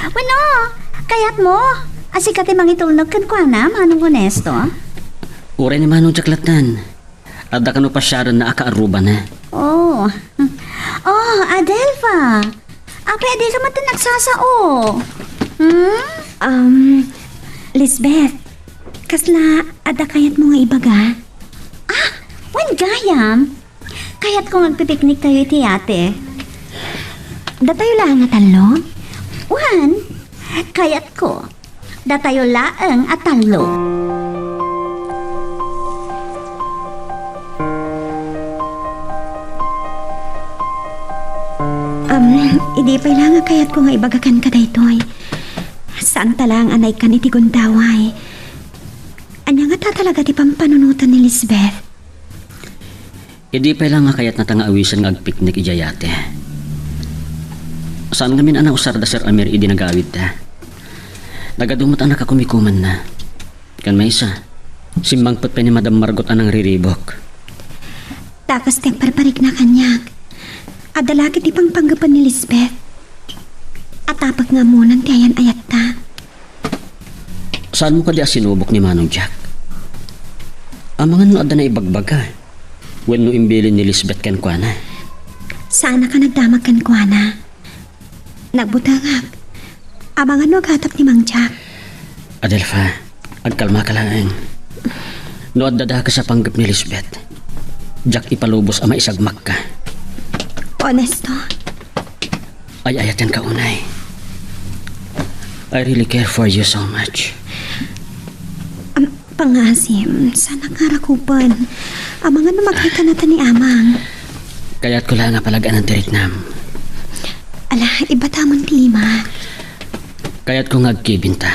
Wano, kayat mo. Asikat imang itulnog kan kwa na, Manong Onesto. Oray ni Manong Jaklatan. Ada ka no pasyaran na akaaruba na. Oh, Adelpha. Apay, adi ka mata nagsasao. Lisbeth, kasla ada kayat mo nga ibaga? Wan gayam. Kayat kung magpipiknik tayo iti ate. Datayo lang nga talo? Wan, kayat ko. Datayo laeng at talo. Idi pa lang kayat ko nga ibagakan ka daytoy. Saan talang anay kan iti gundaway. Anya nga ta talaga ti pampanunutan ni Lisbeth. Hindi pa lang nga kayat natanga awisan nga agpiknik ijayate. Saan ngamin ana usar da Sir Amir idi nagawid ta. Nagadumot anak ako kumikuman na. Kan may isa. Simbangpot pa ni Madam Margot anang riribok. Takas tiyang parparik na kanyag. Adalagi ti pang panggapan ni Lisbeth. At tapak nga munan ti ayan ayat ta. Saan mo ka di sinubok ni Manong Jack? Amangan no adda na ibagbaga. When no imbilin ni Lisbeth kan kwa na. Sana ka nagdamag kan kwa na. Nagbutangag. Abangan no agatap ni Mang Jack. Adelfa, agkalma ka lang. No adda ka sa panggap ni Lisbeth. Jack ipalubos ama isagmak ka. Honesto. Ay ayatan ka unay. I really care for you so much. Pangasim, sana nga rakupan. Amangan na magkita natin ni Amang. Kaya't ko lang nga palagaan ng tiriknam. Ala, iba tamang tima. Kaya't ko ngagkibinta.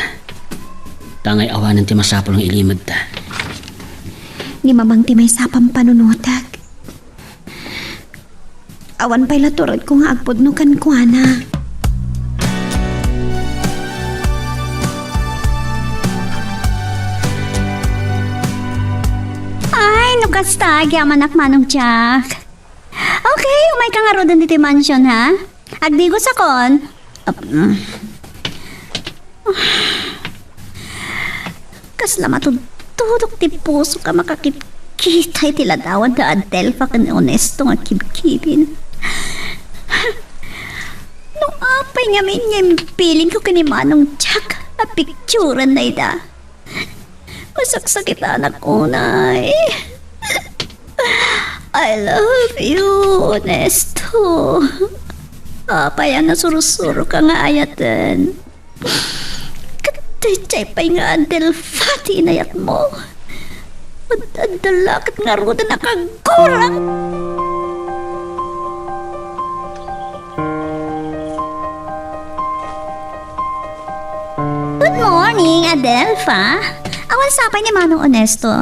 Tangay awanan ti masapol ng ilimad ta. Ni mamang ti may sapang panunutag. Awan pa'y laturod ko nga agpod no kan kuana. Ay, nukasta, yaman ak Manong Jack. Okay, umay ka nga rodan dito mansion, ha? Agdigo sa kon. Kasla matutudok ti puso ka makakikita iti ladawan da Adelfa kan honesto nga kibkibin. Nung apay nga may piling ko kini Manong Jack a picturean na ida. Masaksakit anak unay. I love you, honesto. Apay nga surusuro ka nga ayatan. Katay pa'y nga Adelfa tinayat mo. At dalakit nga ruda nakagurang. Good morning, Adelfa. Awan sapay ni Manong Honesto.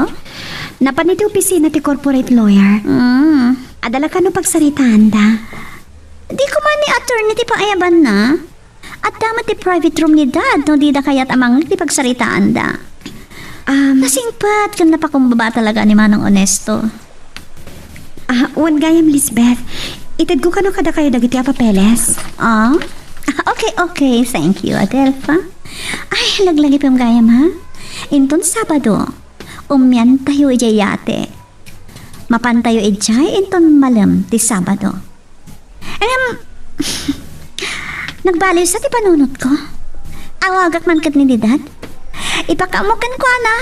Napaniti opisina ti corporate lawyer. Adala ka no pagsaritaan da. Di ko man ni attorney ti paayaban na. At damat ti private room ni Dad no di da kayat amang ti pagsaritaan da. Nasingpat kan napakumbaba talaga ni Manong Honesto. Wan gayam Lisbeth. Itad ko kano kada kayo dagiti a papeles. Okay. Thank you, Adelfa. Ay, laglagi pa yung gayam, ha? Inton Sabado, umyan tayo ijayate. Mapan tayo ijay, inton malam ti Sabado. Nagbaliw sa ti panunot ko. Awagak man kat ni Dad. Ipakamukan ko, ana.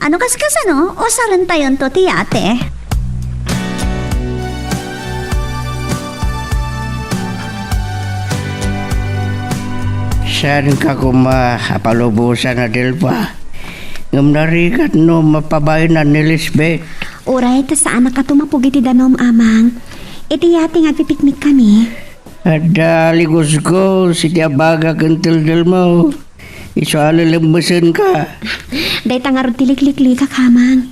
Ano kaskas ano? O saran tayon to ti ate. Saan ka kumapalubusan na Delpa? Ngam narikat no mapabayanan ni Lisbeth. Uray, ta saan ka tumapog iti danom amang. Iti yating agpipiknik kami. Ada ligos ko si Tiabaga kentil mo. Isalalambasan ka. Day tangarod tiliklikli ka kamang.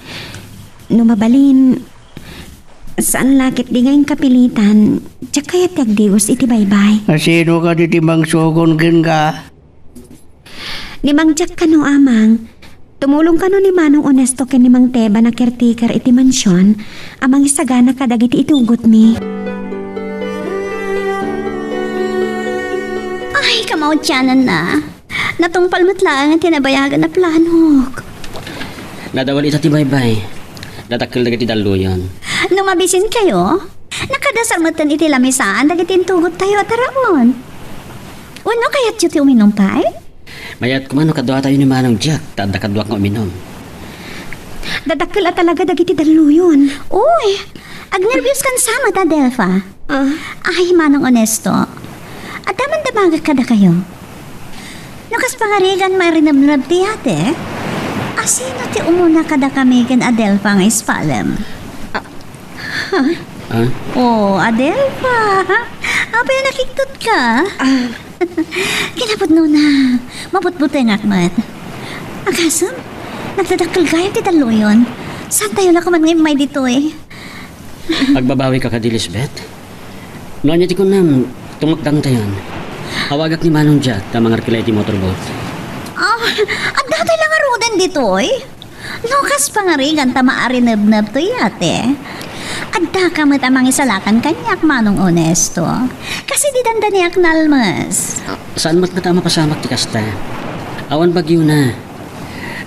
Numabalin. Saan lakit di ngayong kapilitan. Tsak kaya tagdiwas iti baybay. Asino ka di timang sokon ken ka? Ni Mang Jack kano amang. Tumulong kano ni Manong Honesto ken ni Mang Teba na caretaker iti mansyon. Amang isagana ka dagiti itugot mi. Ay, kamaw tiyanan na. Natungpal matlaan ang tinabayagan na planok. Nadawal ita ti baybay. Natakil dagiti daluyon. Nung mabisin kayo, nakadasal mo tan iti lamisaan, dagiti tugot tayo at aramon. Uno kaya't yu ti uminom pa'y? Mayat kumano kadwa tayo ni Manong Jack, tada kadwa nga uminom. Dadakkel at talaga dagiti daluyon. Uy, agnervyos kan sama ta, Delfa. Ay, Manong Honesto. At daman damaga kada kayo. Nukas pangarigan may rinabnab ti ate. Asino ti umuna kada kami ken Adelfa nga ispalem? Oh, Adelfa. Apay nakiktot ka? Kinapot no na. Maputbuti nga mat. Agasam, nagdadakkel gayam ti taloyon. Saan tayo na kuman ngayon may dito eh? Agbabawi ka kadi Lisbeth. Noon niya ti ko nam, tumakdang tayon. Hawagak ni Manong Jack ta mga arkilay ti motorboat. Ang datay lang arudan dito eh. Lukas pa nga rin ganta maarinab-nab to yate. Adda ka mat amang isalakan kanyak Manong Onesto. Kasi di danda niyak nalmas. Saan mat natama pasamak ti kasta? Awan bagyo na.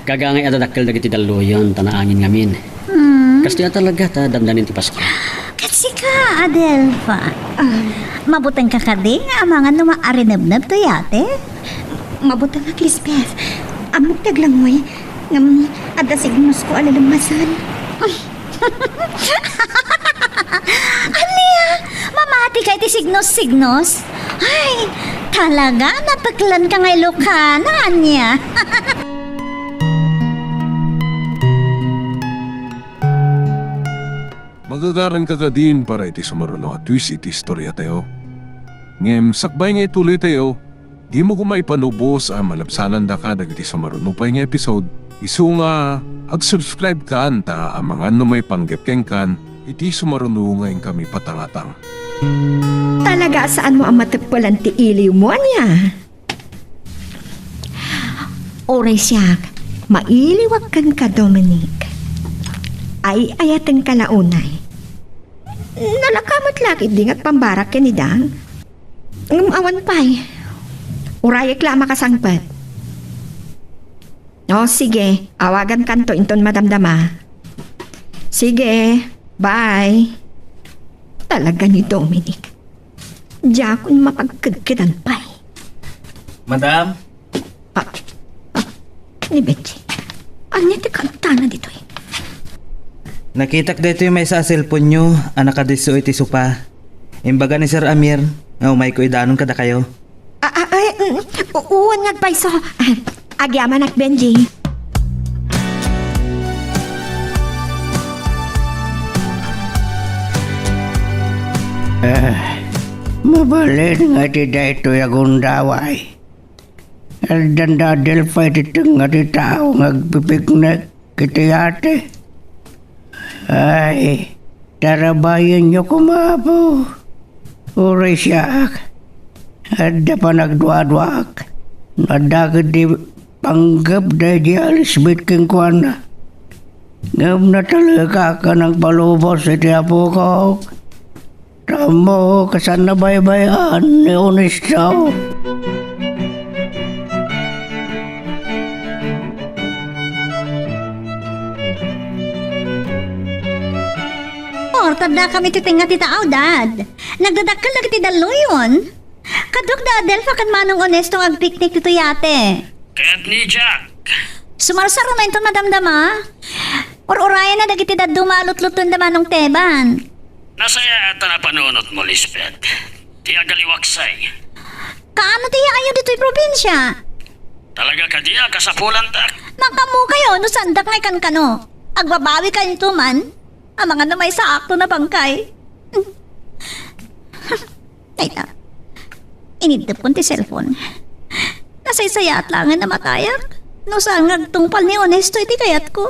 Kagangay adadakkel dagiti daluyon tanaangin ngamin. Kasti talaga ta damdanin ti Pasko. Kasi ka, Adelfa. Mabutang ka ka din amangan no maarinab-nab to yate. Mabutang at Lisbeth. Amok taglang mo eh. Ada signos ko alalamasan. Aniya, mamati ka iti signos-signos. Ay, talaga napaglan ka ngay Lucana, Anya. Magagaran ka din para iti sumaruno at twist iti istorya tayo. Ngem, sakbay nga ituloy tayo. Di mo kumaipanubos ang malapsanan da ka dagiti sumaruno pa nga episode. Isu nga, ag-subscribe ka anta ang mga may panggepkeng kan, iti sumaruno ngayon kami patangatang. Talaga saan mo ang matagpalan ti iliw mo, Anya? Oray siyak, mailiwag kan ka, Dominic. Ay ayatan ka launay. Nalakamot lagi din at pambarak ka ni Dang. Awan pa'y. Urayak lang makasangpat. O sige, awagan kanto inton madamdama. Sige, bye. Talaga ni Dominic. Diya akong mapagkagkitan pa'y. Madam? Ni Betty. Anya ti kanta na dito eh. Nakitak dito yung may sa cellphone nyo, anak ka diso iti supa. Imbaga ni Sir Amir, nga umay ko idanon kada kayo. Uwan nga paiso. Agyaman at Benji. Mabalin nga ti dayto yagundaway. Danda Delphi ti nga ti tao ngagpipiknek kiti ate. Ay, tarabayan nyo kumapo. Uray siyak. Adda pa nagduadwak. Nadagad di panggap da di Alisbeth king kuana. Ngam na talaga ka ng palubos iti apo ko. Tamo kasan na baybayan ni Onesto. Ortad na kami titinga ti tao, Dad. Nagdadakkel na ti daluyon. Kadok da Adelfa kan Manong Onesto agpiknik dito yate. Kaya't ni Jack. Sumarsaro na inton madamdama. Or-orayan na dagiti dad dumalot-luton da Manong Teban. Nasaya ata na panunot mo, Lisbeth. Ti agaliwaksay. Kaano ti ayo dito'y probinsya? Talaga ka diya kasapulan ta. Makamu kayo no sandak ngay kan kano. Agbabawi kayo tuman. Ang mga namay sa akto na bangkay. Ay ta. Inidip ko ti cellphone. Nasaysaya at langan na matayak. No saan ngagtungpal ni Onesto iti kayat ko.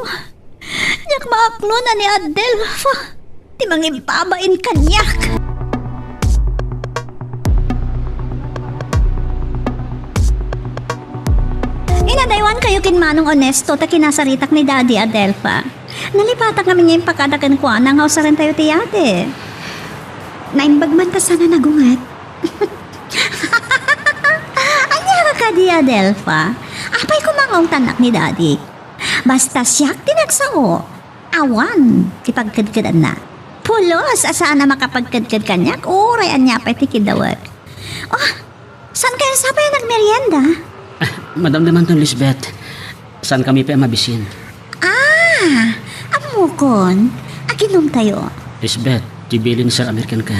Yak maaklo na ni Adelfa. Ti mangibabain kanyak. Inadaywan kayo kin Manong Onesto ta kinasaritak ni Daddy Adelfa. Nalipatak kami niya yung pagkadakan ko anang hausaran tayo tiyate. Naimbag man ta sana nagungat. Anya ka ka di Adelfa? Apay kumangong tanak ni Daddy. Basta siyak tinagsao. Awan, tipagkadkadan na. Pulos, asaan na makapagkadkad kanyak? Uray, anya pa tikidawag. Oh, saan kayo sabay nagmerienda? Madam naman to Lisbeth. Saan kami pa mabisin? Amukon. Aginom tayo. Lisbeth, tibili ni Sir American ka.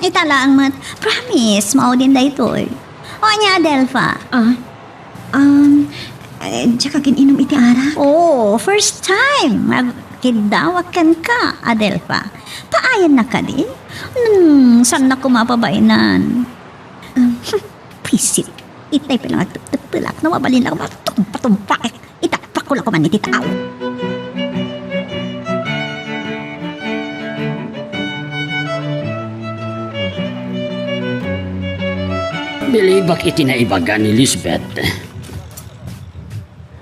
Itala ang mat. Promise, maudin da ito eh. O anya, Adelfa? Tsaka kininom iti ara. Oh, first time. Magkidawak kan ka, Adelfa. Paayan na ka di? Saan na ko mapabainan? Pisit. Itay pa lang at tutulak na mabalin lang matumpatumpak. Itapak ko lang ko man ni titaaw. Bilibak itinaibaga ni Lisbeth.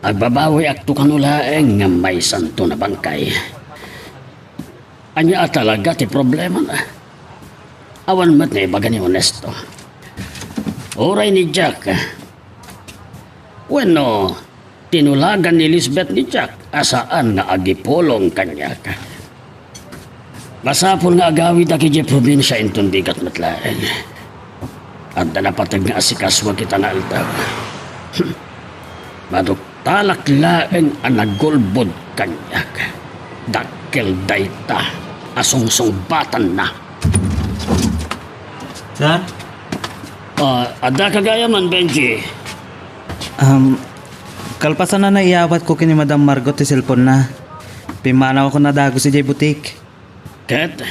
Agbabawi akto kanulaeng nga may santo na bangkay. Anya talaga ti problema na. Awan mat na ibaga ni Honesto. Oray ni Jack. Bueno, tinulagan ni Lisbeth ni Jack asaan nga agipolong kanya ka. Masapol nga agawid aki di probinsya intong bigat matlaeng. At dalapatag nga asikaswa kita na altaw. Maduktalak laeng ang nagulbod kanyak. Dakkel dayta, asungsong batan na. Sir? Ada kagaya man, Benji. Kalpasan na naiawat ko kini Madam Margot ti cellphone na. Pimanaw ko na dago si Jay Butik. Ket,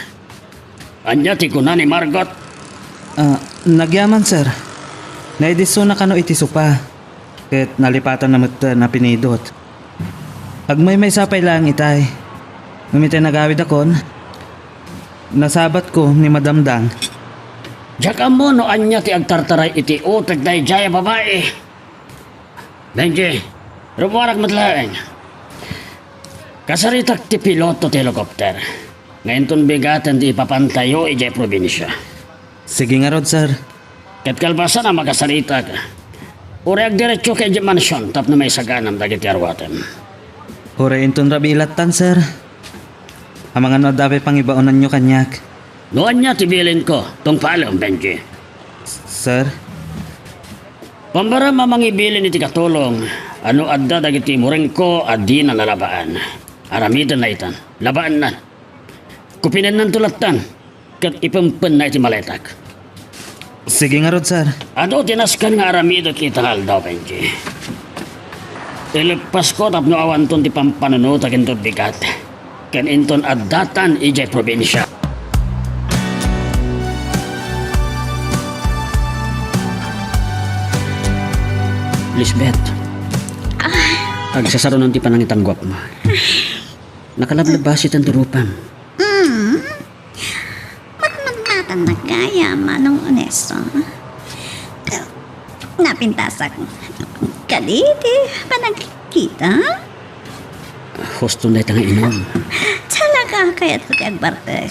anya ti kuna ni Margot. Nagyaman, sir. Naidiso na kano iti supa. Ket nalipatan na na pinidot. Pag may sapay lang itay. Numitay nagawid akon. Nasabat ko ni Madam Dang. Jaka mo no anya ti agtartaray iti utag na jaya babae. Benji, rumuarag matlaeng. Kasaritak ti piloto ti helicopter. Ngayon ton bigatan ti ipapantayo ijay probinsya. Sige nga rod, sir. Ket kalbasan na makasarita ka. Uri diretso kay mansion tap na may saganam dagiti arwaten. Uri inton rabi ilatan, sir. Ang mga nadabi pang ibaonan nyo kanyak. Noon niya tibilin ko, tong paalam, Benji. Sir? Pambara mamangibilin iti katulong, ano adda dagiti muring ko adi na nalabaan. Aramidan na itan, labaan na. Kupinan ng tulatan, kat ipampan na iti maletak. Sige nga rod, sir. Ano tinaskan nga aramidot itangal daw, Benji. Ilipas ko tapno awanton ti pampanunot agintot bigat. Ken inton addatan ijay probinsya. Lisbeth. Agsasaro ng ti panangitang gwap mo. Nakalablabas itang durupam. Matmatan na kaya manong Honesto. Napintasak. Kaliti, panagkita? Husto na itang inom. Talaga kayat ko kay Agbartek.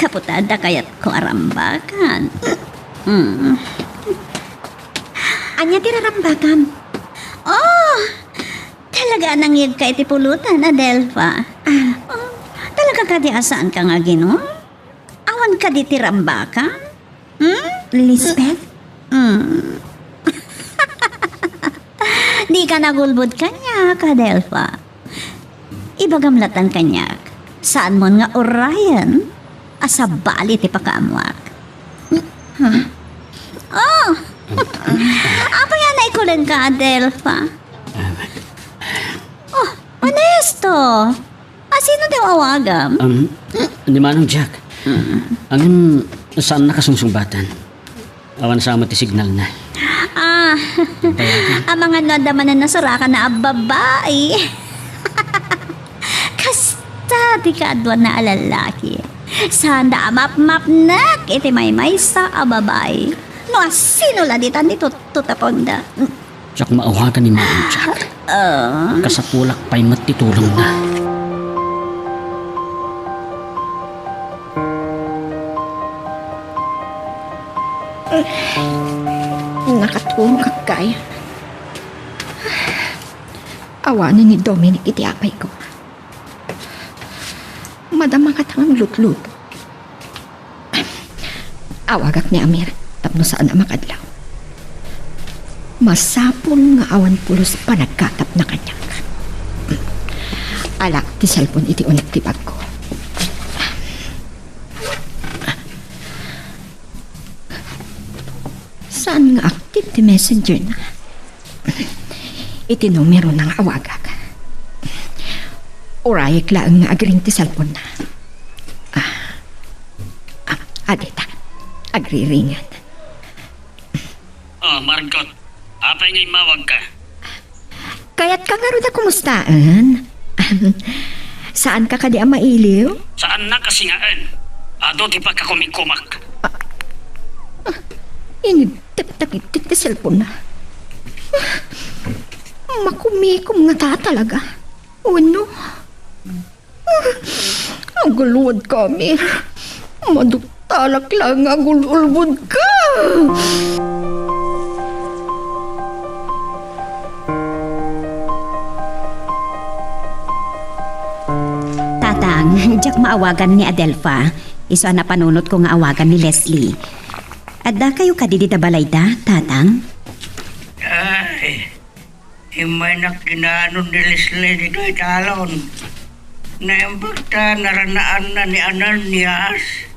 Kaputada kayat ko arambakan. Anya tirarambakan? Oh, talaga nangyag ka iti pulutan, Adelpha. Talaga ka di asaan ka nga Ginoo? Awan ka di tirambakan? Lisbeth? Di ka nagulbod kanya, Adelpha. Ibagamlatan kanyak. Saan mo nga Orion? Asa bali ti pakaamwak. Oh! Apa yan na ikulan ka, Adelpha? Oh, Honesto! Sino di awagam? Di manong Jack. Angin, saan nakasungsumbatan? Awan sa ti signal na. Ang mga nadaman na nasarakan na babae. Kasta di ka adwan na alalaki. Sanda map nak iti may sa babae. No, sino la ditan dito tutaponda? Jack maawagan ni manong Jack. Kasapulak pa'y matitulong na. Nakatulog kaya. Awanan ni Dominic iti apay ko. Madama ka tangang lut-lut. Awagak ni Amir, tapno saan na makadlaw. Masapol nga awan pulos pa nagkatap na kanya. Alak ti cellphone iti unak ti bag ko. Saan nga active ti messenger na? Iti numero ng awagak. Orayek lang nga agring ti cellphone na. agriringan. Oh, Margot. Apay ngay mawag ka. Kaya't ka nga rin na kumustaan. Saan ka kadi mailiw? Saan na kasingaan? Ado di pa ka kumikumak. Initip-takit ti cellphone na. Makumikom nga ta talaga. Ano? Ang gulod ka, Mir. Maduktalak lang ang gululbod ka. Tatang, diyak maawagan ni Adelfa. Iso na panunot ko nga awagan ni Leslie. Adda kayo kadidita balay da, tatang? Ay, himay na kinanon ni Leslie dito italon. Naimbagta naranaan na ni Ananias.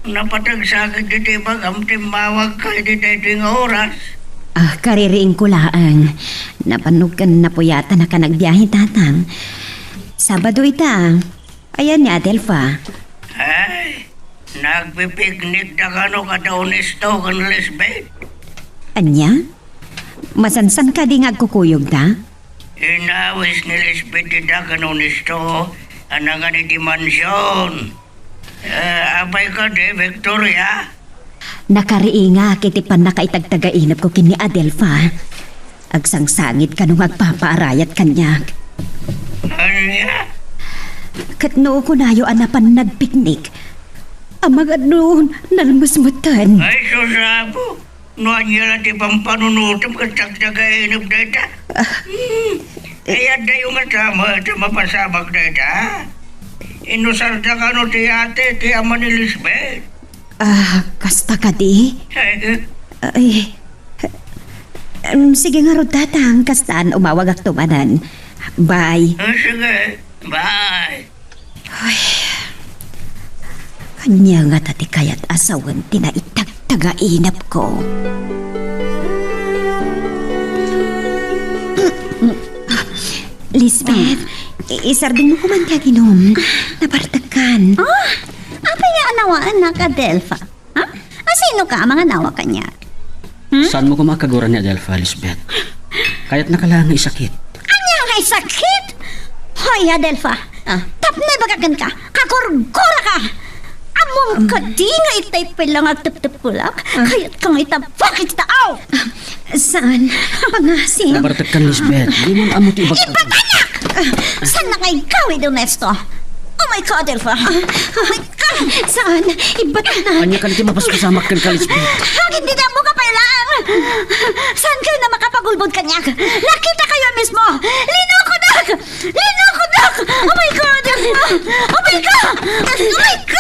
Napatagsakit dito ibang mawag ka dito nga oras. Ah, kaririing ko laang. Napanugan na po yata na ka nagbiyahe, tatang. Sabado ita. Ayan ni Adelfa. Ay, nagpipiknik na kano kadaunis to kan Lisbeth. Anya? Masansan ka di nga kukuyog da? Inawis ni Lisbeth da kanunis to. Ananga ni Dimansyon. Abay ka di, Victoria. Nakariinga kitipan na kaitagtagainap ko kini Adelfa. Agsangsangit ka nung agpapaarayat kanya. Anya? Katnoo ko nayo anapan nagpiknik. Amag noon nalmusmutan. Ay, susabo. Noan niya lang di bang panunutom katagtagainap data. Kaya da yung atama at mapasabag data. Inusarda ka no ti ate, ti ama ni Lisbeth. Kasta ka di? Ay, sige nga ro tatang, kastaan umawag ak tumanan. Bye. Sige, bye. Kanya nga tati kaya't asawan tinaitagtagainap ko. Lisbeth, isarding mo kumantya ginom. Napartakan. Apa nga anawaan na ka, Delpha? Ha? Sino ka mga nawa kanya? Saan mo kumakaguran ni Adelfa, Lisbeth? Kaya't nakalangan isakit. Anya nga sakit? Hoy, Adelpha. Tapnay bagagan ka. Kakurgura ka. Amom ka di nga itay pilang agtip-tip-pulak. Kaya't kang itabakit taaw. Saan? Pangasin. Nabartagkan, Lisbeth. Di mo amot ibag... Ipatanyak! Saan na kay gawin, Ernesto? Oh my God, Adelpha. Oh my God. Saan? Ibat na. Anya ka niti mapaspasamak kan ka, Lisbeth. Hindi na mo ka pailang. Saan kayo na makapagulbod kanyak? Nakita kayo mismo. Linukudak! Linukudak! Oh my God, Adelpha. Oh my God! Oh my God!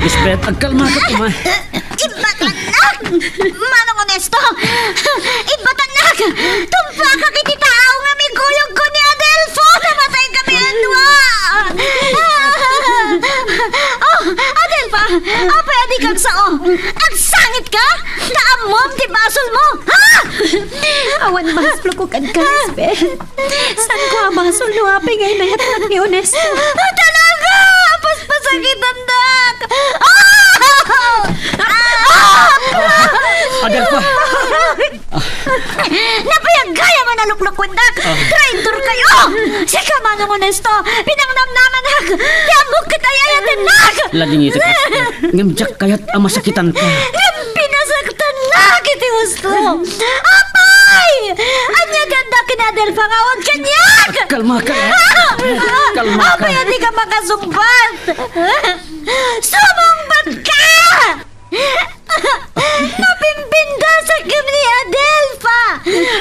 Lisbeth, agkalma ka po, ma. Ibatanak! Manong honesto! Ibatanak! Tumpa ka kiti tao nga may kuyog ko ni Adelfo! Namatay kami ang dua! Oh, Adelfa! Apay adi kang sao! Agsangit ka? Naamom ti basol mo! Ha? Awan baslo ko kan ka, Lisbeth. Saan ko abasol no apay ngay nayatak ni Honesto? Talaga! Paspasakit ang dak! Adelfa! Napayagaya mo na lukluk-wendak! Traitor kayo! Sika manong honesto! Pinangnamnaman hag! Yamok katayayatin nag! Lading ito, Lisbeth. Ngamjak kaya't amasakitan ka. Pinasaktan lagi ti gusto! Apay! Anya ganda kinadelfa nga huwag kanyag! Kalma ka. Kalma ka. Apay, hindi ka makasumbat! Sumumbat ka! Napimpinda sa kim ni Adelfa!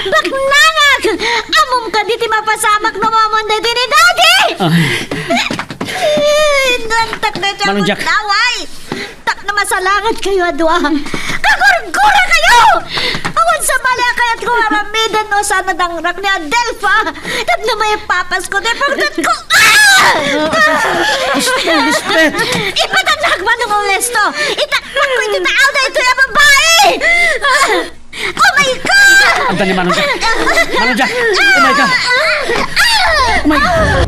Baknangag! Amom ka di ti mapasamak no mamon dito ni Daddy! Nantak na siya Manong Jack. laway! Tak na masalangat kayo, adwa! Kagurgura kayo! Awan sa bala kaya't kung aramidan no sa nadangrak ni Adelfa! Tap na may papas ko, di pagkat ko! Lisbeth! Ipatanak man ng Olesto! Itakpan ko ito tao na ito yung babae! Oh my God! Nasugdan ni Manong Jack. Manong Jack! Oh my God! Oh my God!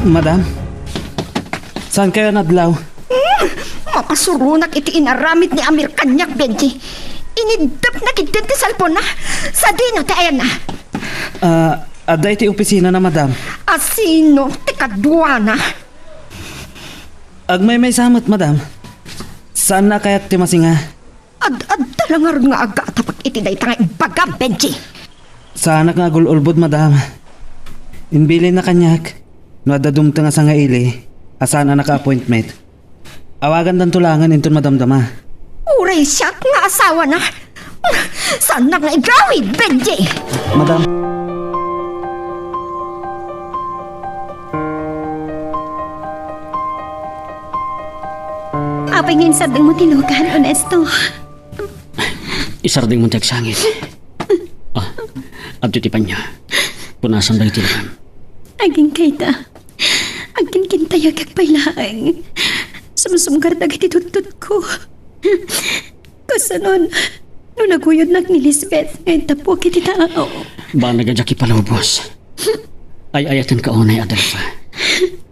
Madam, saan kayo nadlaw? Mapasurunak iti inaramid ni Amir Kanyak, Benji. Inidap na kitin ti salpon na. Sa dino ti ayan na. Ada iti opisina na, madam. Asino ti kadwa na. Agmay may samot, madam. Saan na kaya't ti masinga? Dalangar nga aga tapak iti day tanga ibaga, Benji. Saan nga gululbod, madam. Inbilin na kanyak. No adadumta nga sa nga ili. Asan na naka-appointment. Awagan dan tulangan inton madamdama. Uray siya nga asawa na. Saan na nga igawid, Benji? Madam. Apay ngayon sabing mo tilugan, Onesto. Isarding mong tagsangit. Abdo ti panya. Punasan dahi tilakan. Aging kayta. Aging kintayo kagpailaang. Sumusumgar na kitutut ko. Kasanon, nung naguyod na ni Lisbeth, ngayon tapo kiti tao. Ba nagadyak ipalubos. Ay ayatan ka onay, Adelfa.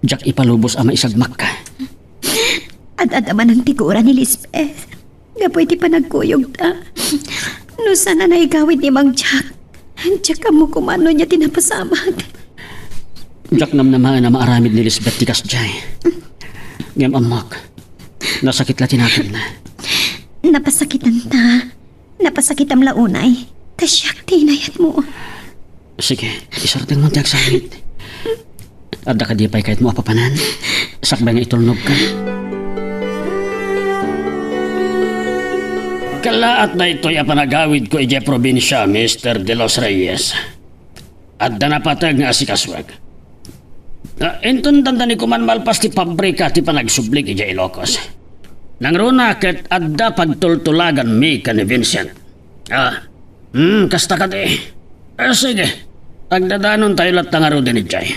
Jak ipalubos ama isagmak ka. At adaman ang tigura ni Lisbeth. Nga pwede pa nagkuyog ta. No sana na igawid ni Mang Jack. Jack mo kumano niya tinapasamag. Jak namnamaan na maaramid ni Lisbeth tikas jay. Ngam amak. Nasakit la tinapin na. Napasakitan ta. Napasakit ang launay. Tasyak tinayat mo. Sige, isarting mo tiyak sangit. Adda ka di pa'y kahit mo apapanan. Sakbay nga itulnog ka. Kalaat na ito'y apanagawid ko ije probinsya, Mr. De Los Reyes. Adda na patag nga asikaswag. Entun tanda ni kuman malpas ti pabrika ti panagsublig ije Ilocos. Nangruna ket adda pagtultulagan mi ka ni Vincent. Kasta ka di. Sige, agdadanon tayo lat tangaro din ijay.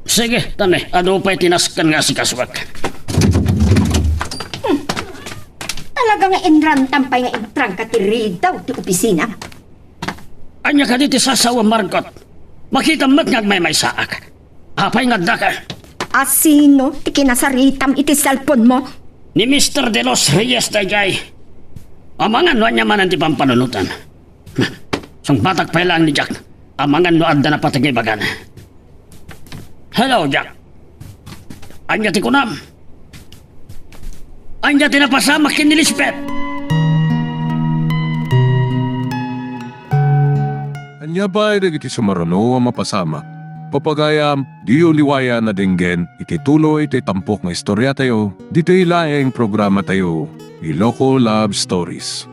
Sige, tane, ano pa'y tinaskan nga asikaswag. Talaga nga enran tampay nga entrang katiri daw ti opisina. Anya ka diti sasawa Margot. Makita mat nga may saak. Apay nga da ka. Asino ti kinasaritam iti cellphone mo? Ni Mr. De Los Reyes dayay. Amangan no anya man ang ti pampanunutan. Song batak pa lang ni Jack. Amangan no adda na patagay bagan. Hello, Jack. Anya ti kunam. Anya tinapasamak kin ni Lisbeth. Anya ba ay iti sumarano ang mapasama? Papagayam, di uliwaya na dinggen, iti tuloy iti tampok nga istorya tayo, dito ilaeng programa tayo, Iloco Love Stories.